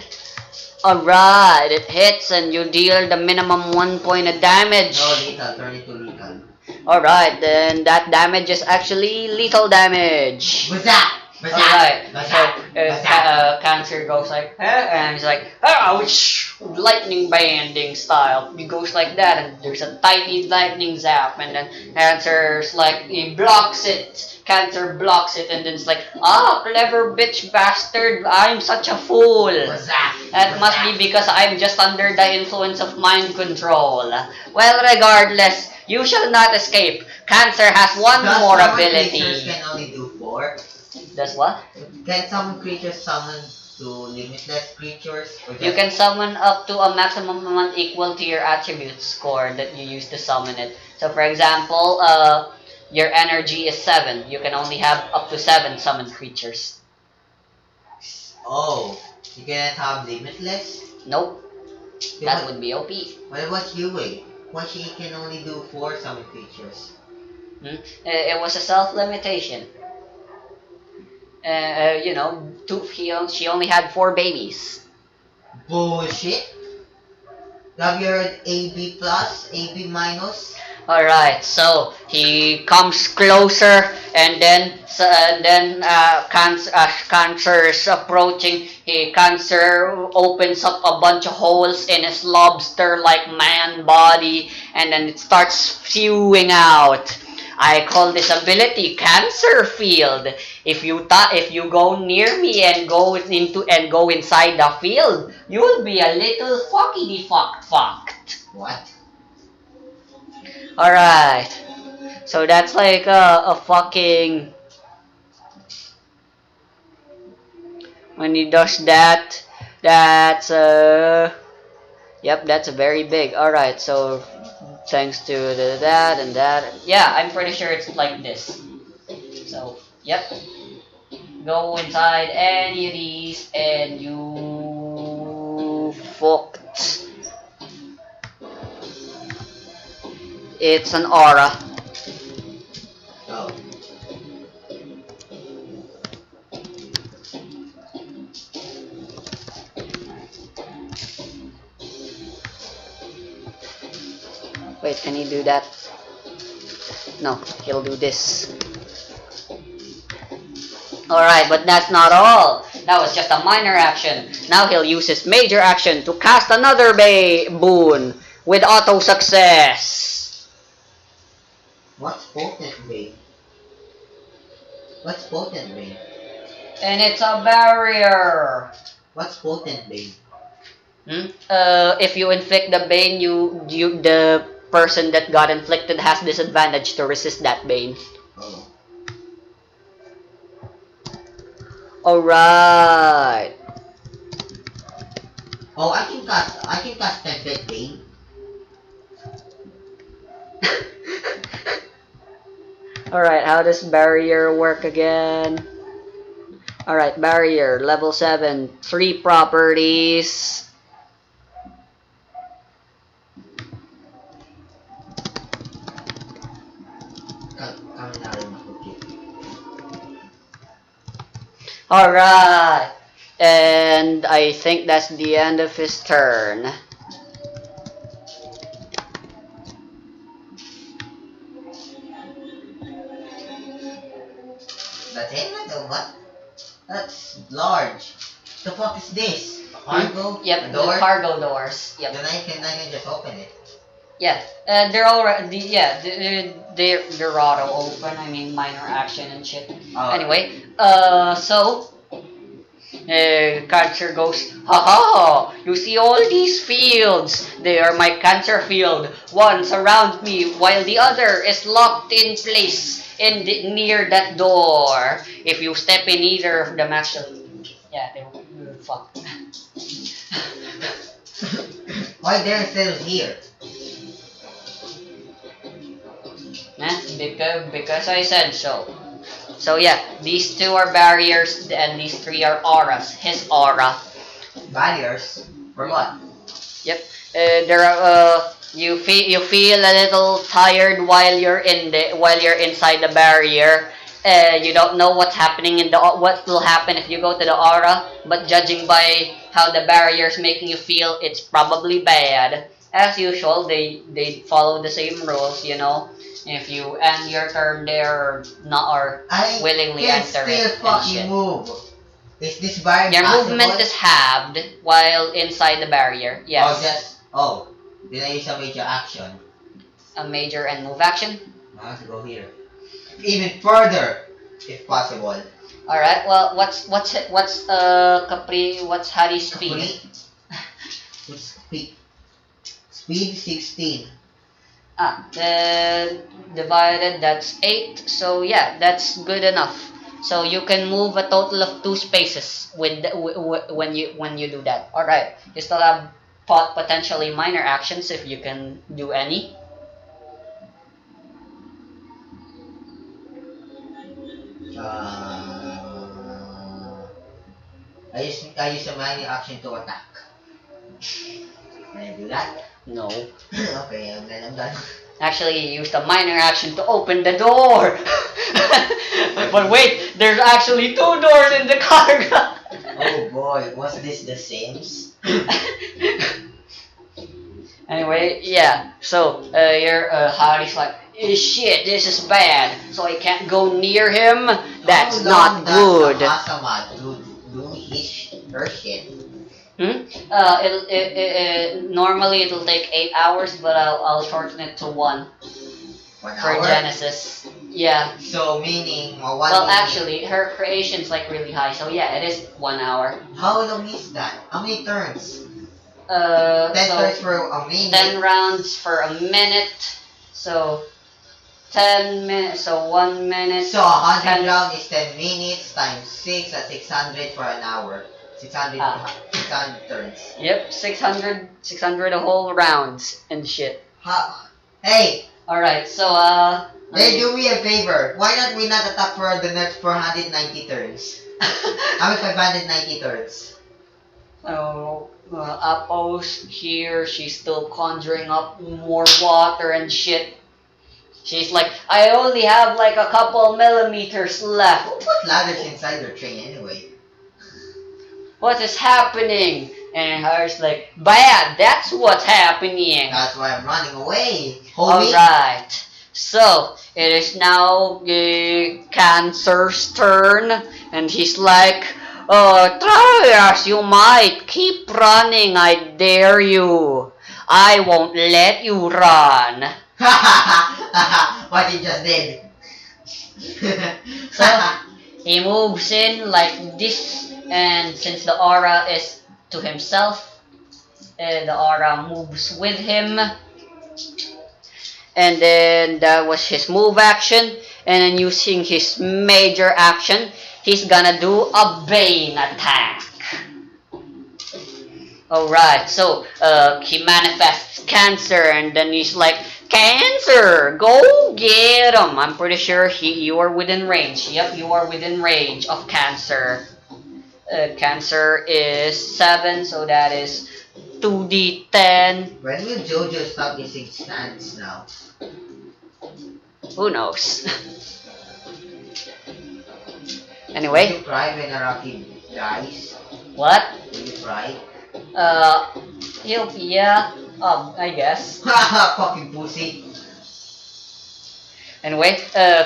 Alright, it hits and you deal the minimum 1 point of damage. No lethal, 22 lethal. Alright, then that damage is actually lethal damage. Wazap! Alright, Wazap! so Cancer goes like, and he's like, ouch! Lightning banding style. He goes like that, and there's a tiny lightning zap, and then Cancer's like, he blocks it. Cancer blocks it, and then it's like, clever bitch bastard, I'm such a fool. Wazap! That must be because I'm just under the influence of mind control. Well, regardless, you shall not escape. Cancer has one more ability. Creatures can only do 4. Does what? Can some creatures summon to limitless creatures? Or You can summon up to a maximum amount equal to your attribute score that you use to summon it. So for example, your energy is 7. You can only have up to 7 summoned creatures. Oh, you cannot have limitless? Nope. Then That what- would be OP. What about you, wait? Why she can only do 4 summon creatures? It was a self-limitation. You know, she only had 4 babies. Bullshit! Have you heard AB plus, AB minus? Alright, so he comes closer, and then Cancer is approaching. Cancer opens up a bunch of holes in his lobster-like man body, and then it starts spewing out. I call this ability Cancer Field. If you go near me and go inside the field, you will be a little fuckity fucked. What? Alright. So that's like a fucking. When he does that, that's Yep, that's very big. Alright, so thanks to that and that. Yeah, I'm pretty sure it's like this. So, yep. Go inside any of these and you fucked. It's an aura. Oh. Wait, can he do that? No, he'll do this. Alright, but that's not all. That was just a minor action. Now he'll use his major action to cast another boon with auto success. What's potent bane? What's potent bane? And it's a barrier. What's potent bane? If you inflict the bane, the person that got inflicted has disadvantage to resist that bane. Oh. Alright. Oh, I can cast template bane. Alright, how does barrier work again? Alright, barrier, level 7, 3 properties. Alright, and I think that's the end of his turn. That's it? What? That's large. The fuck is this? A cargo? Yep, A door? the cargo doors. Yep. Then I can just open it. Yeah, they're already. Yeah, they're auto open. I mean, minor action and shit. Oh. Anyway, so Cancer goes, haha, you see all these fields? They are my Cancer field. One surrounds me while the other is locked in place near that door. If you step in either of them, actually, yeah, they will fuck. Why they're still here? Because I said so. So yeah, these two are barriers and these three are auras. His aura. Barriers? For what? Yep. You feel a little tired while you're inside the barrier. You don't know what's happening what will happen if you go to the aura, but judging by how the barrier is making you feel, it's probably bad. As usual, they follow the same rules, you know. If you end your turn there or willingly I enter can it still and fucking shit. move. Is this barrier Your possible? movement is halved while inside the barrier. Yes. Did I use a major action? A major and move action. I have to go here. Even further, if possible. Alright, well what's Harry's speed? What's speed? Speed 16. Divided, that's 8. So yeah, that's good enough. So you can move a total of 2 spaces when you do that. All right, you still have potentially minor actions if you can do any. I use a minor action to attack. Can I do that? No. Okay, then I'm done. Actually, you used a minor action to open the door. But wait, there's actually 2 doors in the cargo. Oh boy, was this The Sims? Anyway, yeah. So your Harry's like, shit, this is bad. So I can't go near him. That's How long not does the good. Hasama do her shit? Hmm? Normally it'll take 8 hours, but I'll shorten it to one 1 for hour? Genesis. Yeah. So meaning one Well, minute. actually, her creation's like really high, so yeah, it is 1 hour. How long is that? How many turns? 10 So turns for a minute. 10 rounds for a minute. So 10 minutes. So 1 minute. So 100 10 round is 10 minutes times 6 at 600 for an hour. 600, Ah. 600 turns. Yep, 600 a whole rounds and shit. How? Hey, Alright, so hey, do me a favor. Why not we not attack for the next 490 turns? I mean 590 turns. So Apple's here, she's still conjuring up more water and shit. She's like, I only have like a couple millimeters left. Who put ladders inside their train anyway? What is happening? And Harry's like, bad, that's what's happening. That's why I'm running away. Homie. Alright, so it is now Cancer's turn, and he's like, try as you might, keep running, I dare you. I won't let you run. What he just did. So he moves in like this, and since the aura is to himself, the aura moves with him. And then that was his move action. And then using his major action, he's gonna do a Bane attack. Alright, so he manifests Cancer, and then he's like, Cancer, go get him. I'm pretty sure you are within range. Yep, you are within range of Cancer. Cancer is 7, so that is 2d10. When will Jojo stop using stands now? Who knows? Will Anyway, you cry when a Rocky dies? what? Will you cry? Yeah, I guess. Fucking pussy. Anyway,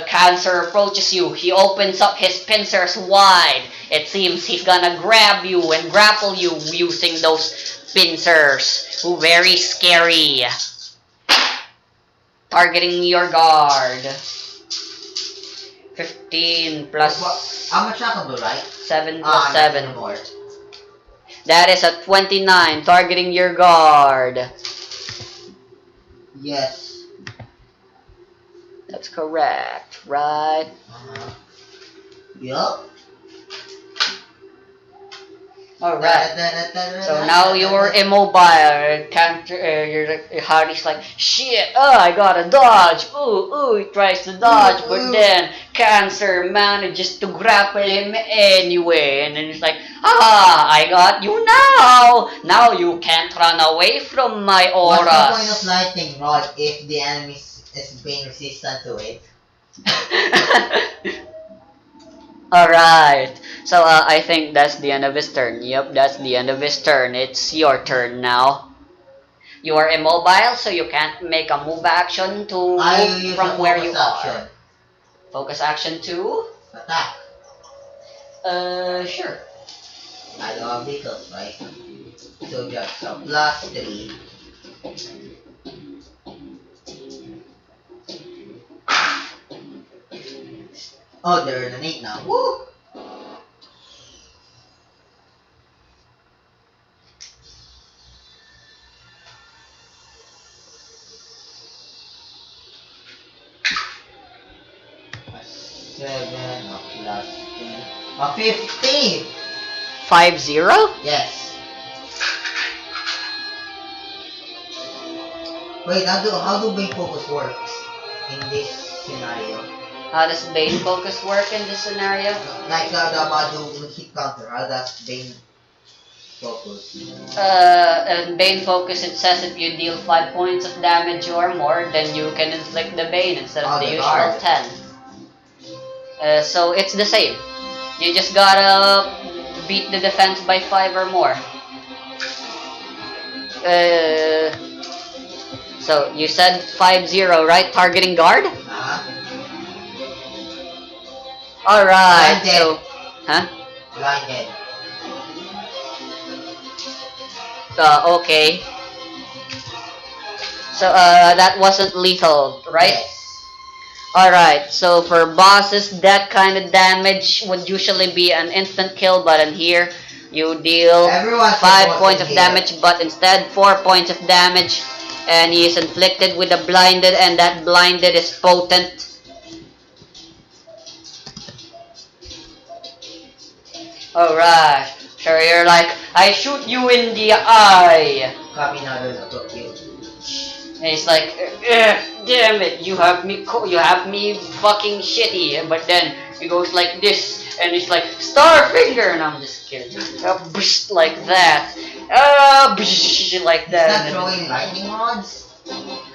Cancer approaches you. He opens up his pincers wide. It seems he's gonna grab you and grapple you using those pincers. Ooh, very scary. Targeting your guard. 15 plus I'm attackable, right? 7 plus 7. More. That is a 29, targeting your guard. Yes. That's correct, right? Yup. Alright. So now you're immobile. Your heart is like, shit, I gotta dodge. Ooh, he tries to dodge, but then Cancer manages to grapple him anyway. And then he's like, I got you now. Now you can't run away from my auras. What's the point of lightning rod if the enemy is being resistant to it? Alright, so I think that's the end of his turn. Yep, that's the end of his turn. It's your turn now. You are immobile, so you can't make a move action to move from where you are. Focus action to? Attack. Sure. I don't have vehicles, right? So just a plus 3. Oh, they're in an 8 now. Woo! A 7, a plus 10, a 15! 5-0? Yes. Wait, how do Bane Focus works in this scenario? How does Bane focus work in this scenario? Like the Madu hit counter, how does Bane Focus? And Bane focus, it says if you deal 5 points of damage or more, then you can inflict the Bane instead of the usual guard. 10. So it's the same. You just gotta beat the defense by 5 or more. So you said 5-0, right? Targeting guard? Alright, Blinded. so huh? Blinded. Okay. So that wasn't lethal, right? Yes. Alright, so for bosses, that kind of damage would usually be an instant kill, but in here, you deal Everyone's 5 supposed points to of heal. damage, but instead 4 points of damage, and he is inflicted with a blinded, and that blinded is potent. Alright, so you're like, I shoot you in the eye! Kami na doon ako kill. And he's like, damn it, you have me fucking shitty. But then he goes like this, and he's like, Starfinger, and I'm just kidding. Like that. Like He's that. not throwing lightning rods.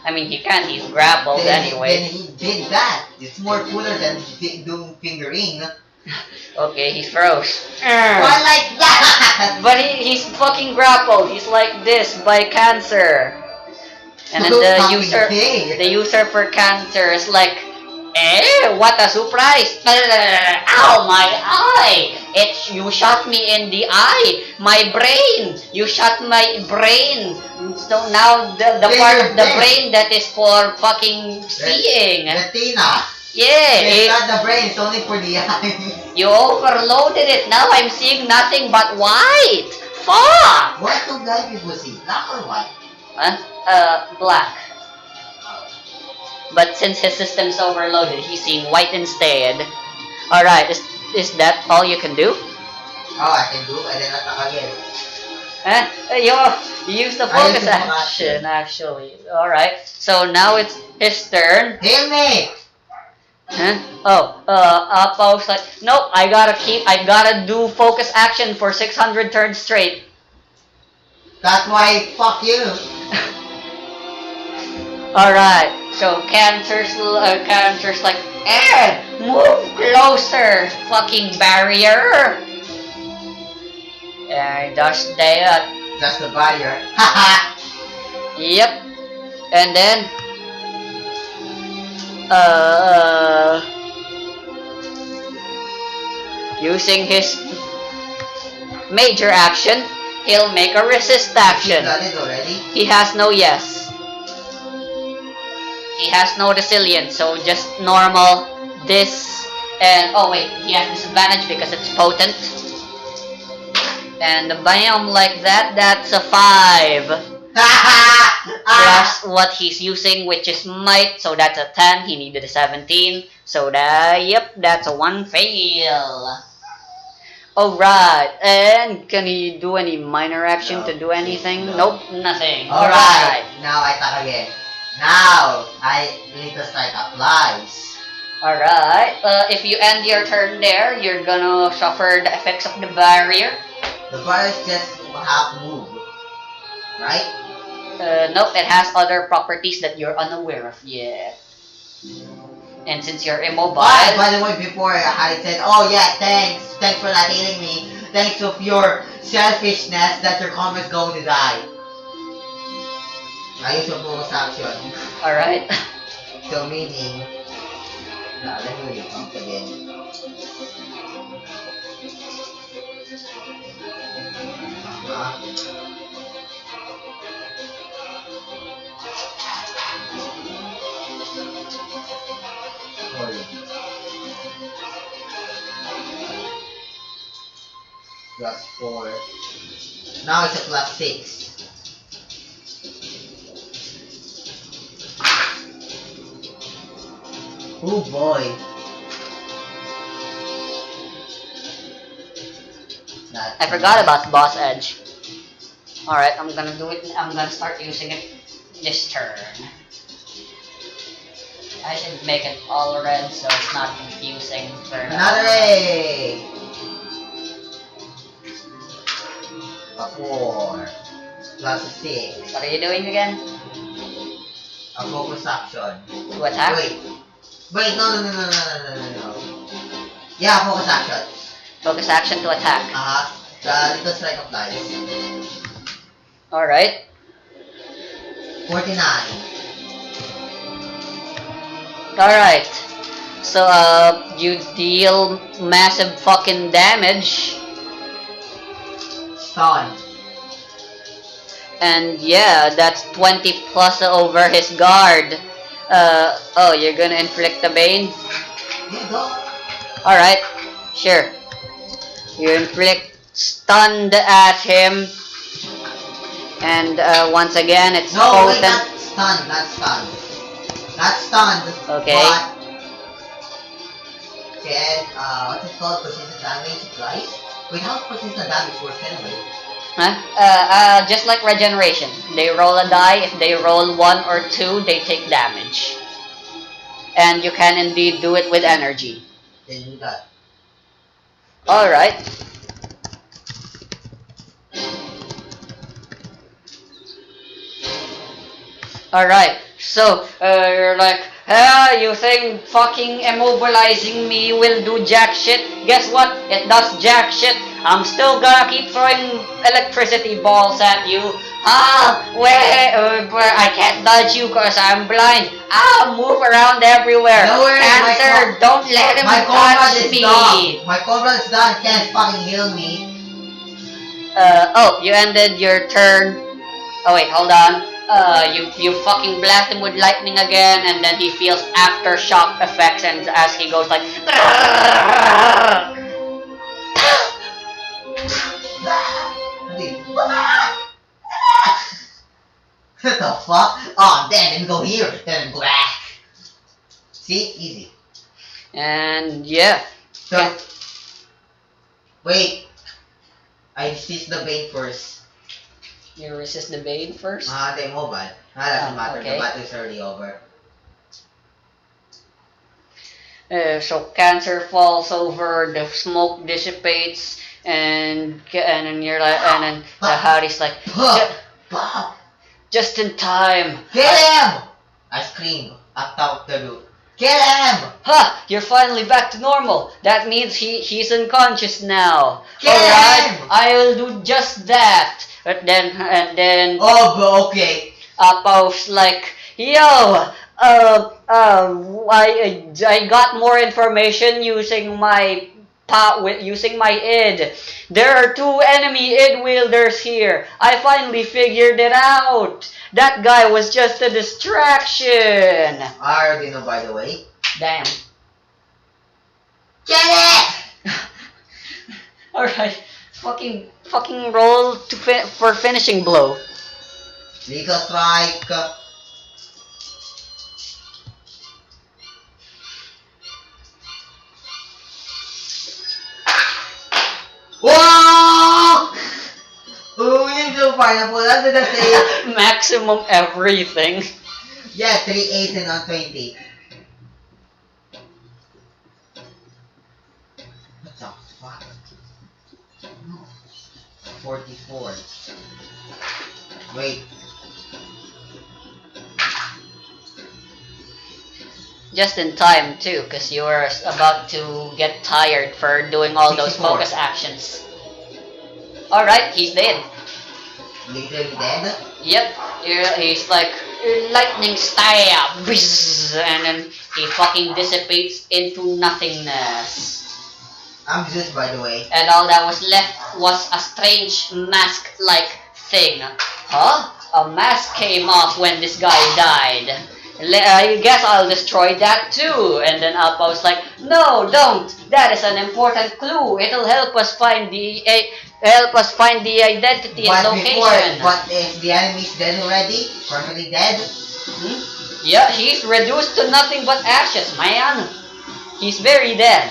I mean, he can't, he's grappled Then anyway. he did that. It's more cooler than doing fingering. Okay, he throws. Why like that? But he's fucking grappled. He's like this by cancer. And then the user for cancer is like, what a surprise! Ow, my eye! You shot me in the eye! My brain! You shot my brain! So now the part of the brain that is for fucking seeing. Retina. Yeah, It's not the brain, it's only for the eyes. you overloaded it. Now I'm seeing nothing but white. Fuck! What do blind people see? Black or white? Black. But since his system's overloaded, he's seeing white instead. Alright, is that all you can do? Oh, I can do, and then attack again. You use the focus action, actually. Alright, so now it's his turn. Heal me! Apo's like, nope, I gotta do focus action for 600 turns straight. That's why, fuck you. Alright, so Cancer's like, move closer, fucking barrier. And that's that. That's the barrier. Haha! Yep. And then, using his major action, he'll make a resist action. Got it already? He has no yes. He has no resilience, so just normal this, and oh wait, he has disadvantage because it's potent. And bam, like that, that's a 5. Plus what he's using, which is might, so that's a 10, he needed a 17. So yep, that's a 1 fail. Alright, and can he do any minor action to do anything? No. Nope, nothing. Alright, now I attack again. Now, little strike applies. Alright, if you end your turn there, you're gonna suffer the effects of the barrier. The barrier is just half move. Right? Nope, it has other properties that you're unaware of yet. And since you're immobile... By the way, before Harry said, oh yeah, thanks for not healing me. Thanks to your selfishness that your combo's going to die. I use a bonus action. Alright. So meaning... Nah, let me read it again. Plus 4. Now it's a plus 6. Oh boy. I forgot about Boss Edge. Alright, I'm gonna do it. I'm gonna start using it this turn. I should make it all red so it's not confusing for Another egg! A 4. Plus a 6. What are you doing again? A focus action. To attack? Wait, no. Yeah, focus action. Focus action to attack. The little strike applies. Alright. 49. Alright. So, you deal massive fucking damage. Stun. And yeah, that's 20 plus over his guard. Oh, you're gonna inflict the bane? Yeah, go. Alright, sure. You inflict stunned at him. And once again, it's No, wait, potent. not stunned, not stunned. Not stunned. Okay. But, okay, what's it called? Persistent damage twice? Wait, how persistent damage works anyway? Huh? Just like regeneration. They roll a die. If they roll 1 or 2, they take damage. And you can indeed do it with energy. Then do that. Alright. Alright. So, you're like, you think fucking immobilizing me will do jack shit? Guess what? It does jack shit. I'm still gonna keep throwing electricity balls at you. Where I can't dodge you cause I'm blind. Move around everywhere. No worries, Cancer, don't let him my comrade touch is me. done. My comrade is done. Can't fucking heal me. You ended your turn. Oh wait, hold on. You fucking blast him with lightning again, and then he feels aftershock effects, and as he goes like, What the fuck? Oh, then go here, then go back. See, easy. and yeah. So, wait. I resist the bane first. You resist the bane first. The mobile. Doesn't matter. Okay. The battle is already over. So cancer falls over, the smoke dissipates, and then you're like, and then the Harry's like, just in time. Kill him! I scream at top of the roof. Kill him! Ha! You're finally back to normal. That means he's unconscious now. Kill Alright, him! I'll do just that. And then Oh, but okay. Apo's like, yo, I got more information using my using my id. There are 2 enemy id wielders here. I finally figured it out. That guy was just a distraction. I already know, by the way. Damn. Get it! Alright, fucking roll for finishing blow. Legal strike. Whoa! Oh, we need to pineapple. That's the say. Maximum everything. Yeah, 3 8 and on 20. What the fuck? No. 44. Wait. Just in time too, because you were about to get tired for doing all those 64. focus actions. Alright, he's dead. Literally dead? Yep, he's like, lightning stab, whizz, and then he fucking dissipates into nothingness. I'm Zeus, by the way. And all that was left was a strange mask-like thing. Huh? A mask came off when this guy died. I guess I'll destroy that too. And then Alpa's like, no, don't. That is an important clue. It'll help us find the identity and location. But if the enemy's dead already, permanently dead. Yeah, he's reduced to nothing but ashes, man. He's very dead.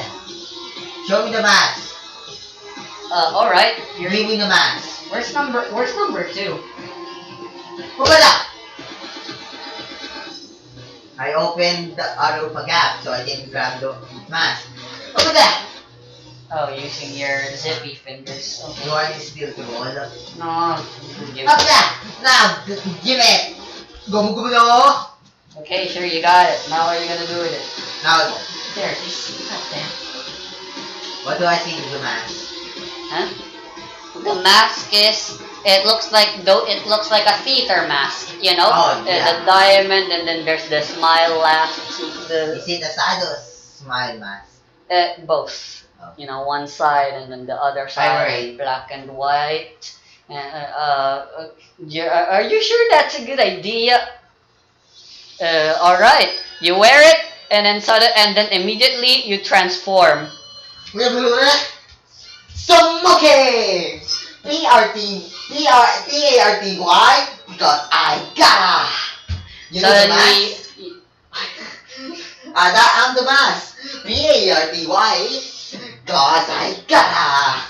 Show me the mask. Alright. Give me the mask. Where's number 2? Wala! I opened the other gap so I can grab the mask. Look at that! Oh, using your zippy fingers. Okay. You want to steal the ball? No. Look at that! Now, give it! Go! Okay, sure, you got it. Now what are you gonna do with it? Now, There, just goddamn. what do I see with the mask? Huh? The mask is It looks like though it looks like a theater mask, you know, Oh, yeah. the diamond, and then there's the smile laugh. Is it a side or smile mask? Both. Oh. You know, one side and then the other side is black and white. Are you sure that's a good idea? All right, you wear it, and then immediately you transform. Smoking! P-R-T-A-R-T-Y because I gotta! You know the Suddenly, mask? I'm the mask. P-A-R-T-Y because I gotta!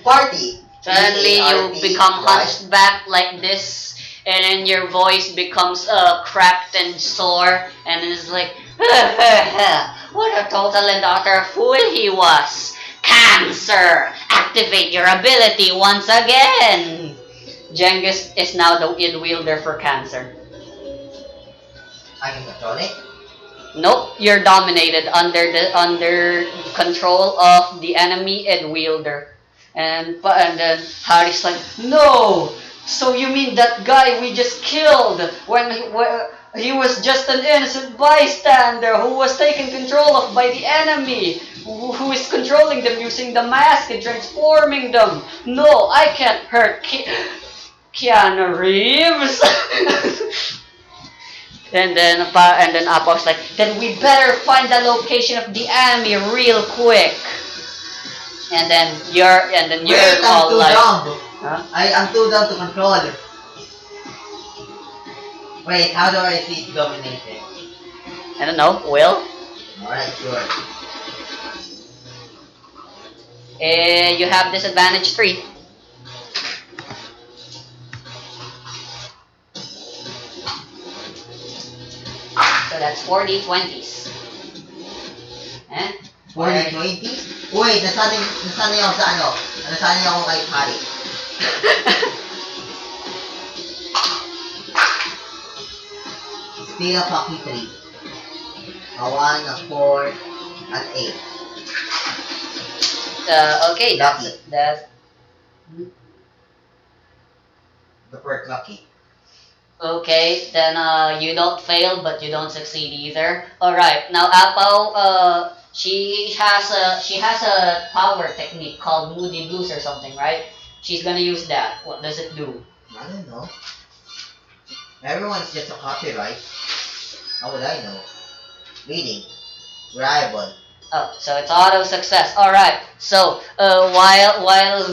Party! suddenly you become P-A-R-T-Y. hunched back like this, and then your voice becomes cracked and sore, and it's like, what a total and utter fool he was. Cancer! Activate your ability once again! Genghis is now the id wielder for Cancer. I can control it? Nope, you're dominated under control of the enemy id wielder. And then Harry's like, no! So you mean that guy we just killed when he was just an innocent bystander who was taken control of by the enemy, who is controlling them using the mask and transforming them. No, I can't hurt Keanu Reeves. and then Apollo's like, then we better find the location of the enemy real quick. And then you're Wait, I'm all too like, dumb. huh? I'm too dumb to control it. Wait, how do I see it dominated? I don't know, Will? Alright, sure. You have disadvantage 3. So that's 40-20s. Eh? 40-20? Wait, nasanay ako sa ano? Nasanay ako kay Harry. Speed of hockey 3. A 1, a 4, an 8. Okay, Lucky. that's The perk lucky. okay. Then you don't fail, but you don't succeed either. All right. Now Apple, she has a power technique called Moody Blues or something, right? She's gonna use that. What does it do? I don't know. Everyone's just a copyright. How would I know? Reading. Reliable. Oh, so it's auto success. All right. So while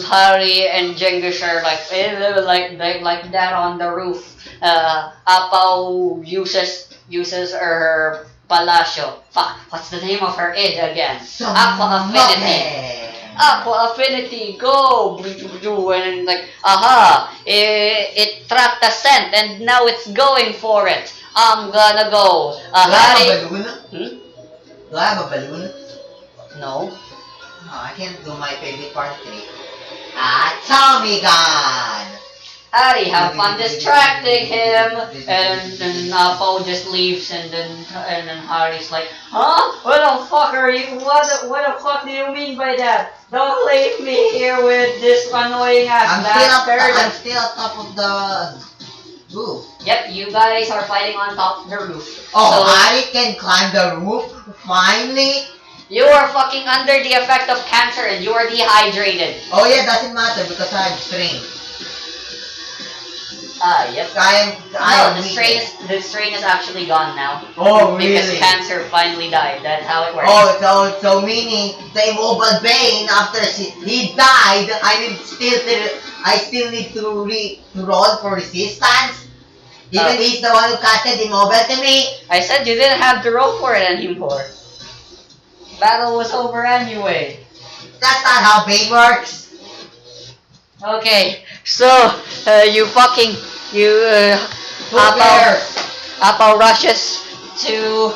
Harry and Genghis are like that on the roof, Apao uses her Palacio. Fuck. What's the name of her id again? Aqua Affinity. Aqua Affinity, go! And like, aha! It tracked a scent and now it's going for it. I'm gonna go. Do I have Harry. a balloon? Hmm? Do I have a balloon? No. No, I can't do my favorite part trick. Tommy gun! Harry, have fun distracting him. And then Paul just leaves, and then Harry's like, huh? What the fuck are you? What the fuck do you mean by that? Don't leave me here with this annoying ass bastard. I'm still on top of the roof. Yep, you guys are fighting on top of the roof. Oh, So, Harry can climb the roof? Finally? you are fucking under the effect of cancer and you are dehydrated. Oh yeah, doesn't matter because I have strain. Yep. I No, am the strain is actually gone now. Oh, Because really? cancer finally died. That's how it works. Oh, so meaning the immobile Bane after he died, I still need to roll for resistance. Even he's the one who casted immobile to me. I said you didn't have to roll for it anymore. Battle was over anyway. That's not how Bane works. Okay, so Who cares? Apple rushes to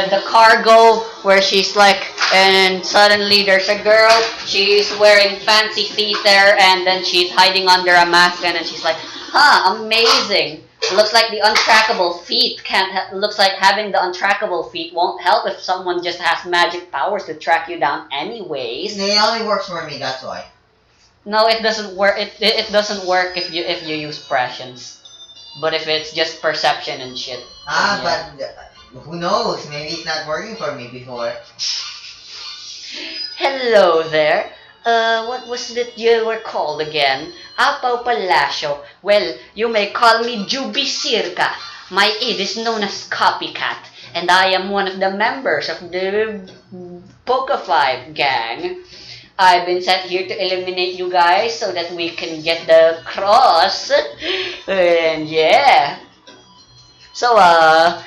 the cargo where she's like, and suddenly there's a girl. She's wearing fancy feet there, and then she's hiding under a mask, and then she's like, huh, amazing. Looks like the untrackable feet looks like having the untrackable feet won't help if someone just has magic powers to track you down anyways. It only works for me, that's why. No, it doesn't work. It doesn't work if you use prescience. But if it's just perception and shit. Ah, then yeah. but who knows? Maybe it's not working for me before. Hello there. What was it you were called again? Apaw Palacio. Well, you may call me Juby Circa. My id is known as Copycat, and I am one of the members of the Poca 5 gang. I've been sent here to eliminate you guys so that we can get the cross. And yeah. So,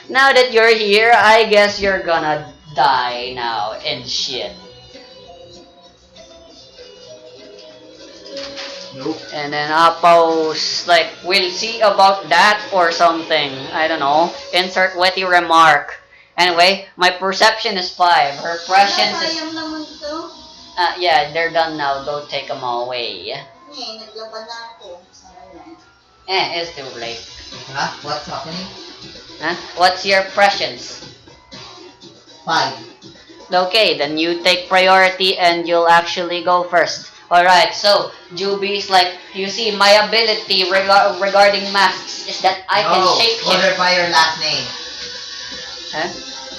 now that you're here, I guess you're gonna die now and shit. Nope. And then Apo's like, we'll see about that or something. I don't know. Insert witty remark. Anyway, my perception is 5. Her prescience is... Sayang naman to. Yeah, they're done now. Go take them away. Naglaban na ako. Sayang. It's too late. Huh? What's happening? Huh? What's your prescience? 5. Okay, then you take priority and you'll actually go first. Alright, so, Juby's like, you see, my ability regarding masks is that I can shape What him. by your last name? Huh?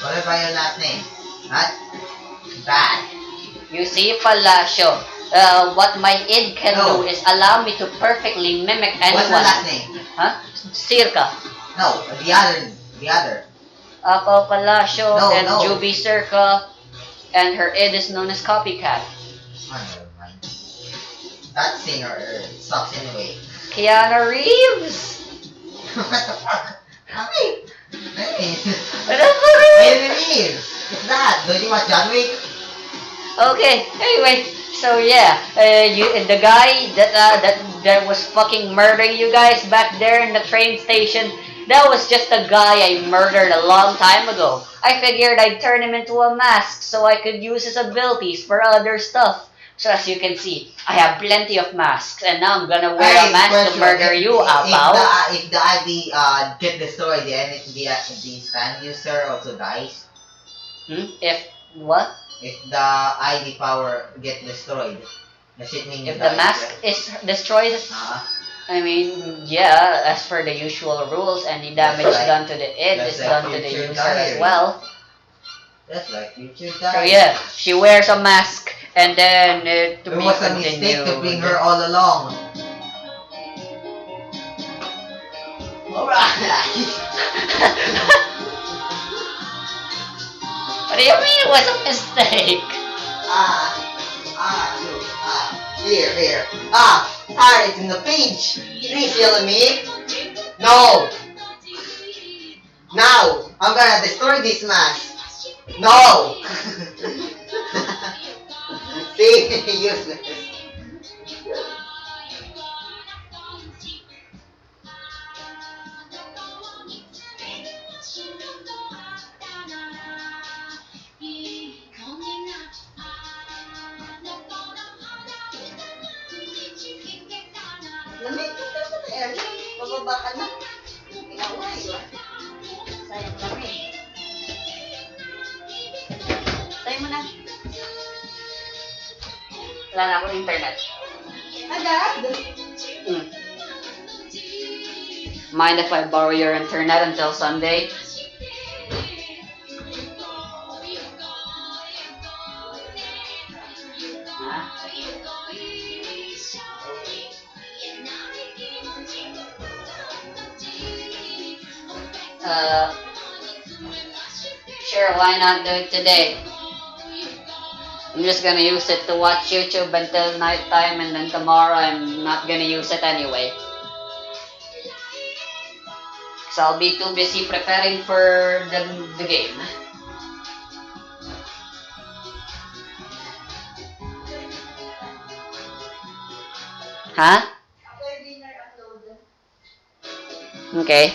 What by your last name? What? Bad. You see, Palacio, what my id can No. do is allow me to perfectly mimic anyone. What's your last name? Huh? Circa. No, the other. Apo Palacio No, and no. Juby Circa, and her id is known as Copycat. Oh, never mind. That singer sucks anyway. Keanu Reeves! What the fuck? Hey. What the fuck? Enemies! What's that? Don't you watch John Wick? Okay, anyway, so yeah, the guy that was fucking murdering you guys back there in the train station, that was just a guy I murdered a long time ago. I figured I'd turn him into a mask so I could use his abilities for other stuff. So as you can see, I have plenty of masks, and now I'm gonna wear a mask to murder you, Apaw. If the ID get destroyed, the stand user also dies. If what? If the ID power get destroyed, does it mean If you the die? mask is destroyed, I mean, yeah, as per the usual rules, any damage That's like- done to the id that's is like done to the future user as diary. well. That's like you should So die. yeah, she wears a mask, and then to It be was a continued. mistake to bring her all along. Alright. What do you mean it was a mistake? Look, here. It's in the page. Refill me. No. Now, I'm gonna destroy this mask. No. See, useless. Lamig ka na air. Bababa ka na. Pinaway ba? Sayang lamig. Tayo mo na. Wala na akong internet. Agad. Mind if I borrow your internet until Sunday? Huh? Sure, why not do it today? I'm just gonna use it to watch YouTube until nighttime, and then tomorrow I'm not gonna use it anyway. So I'll be too busy preparing for the game. Huh? Okay.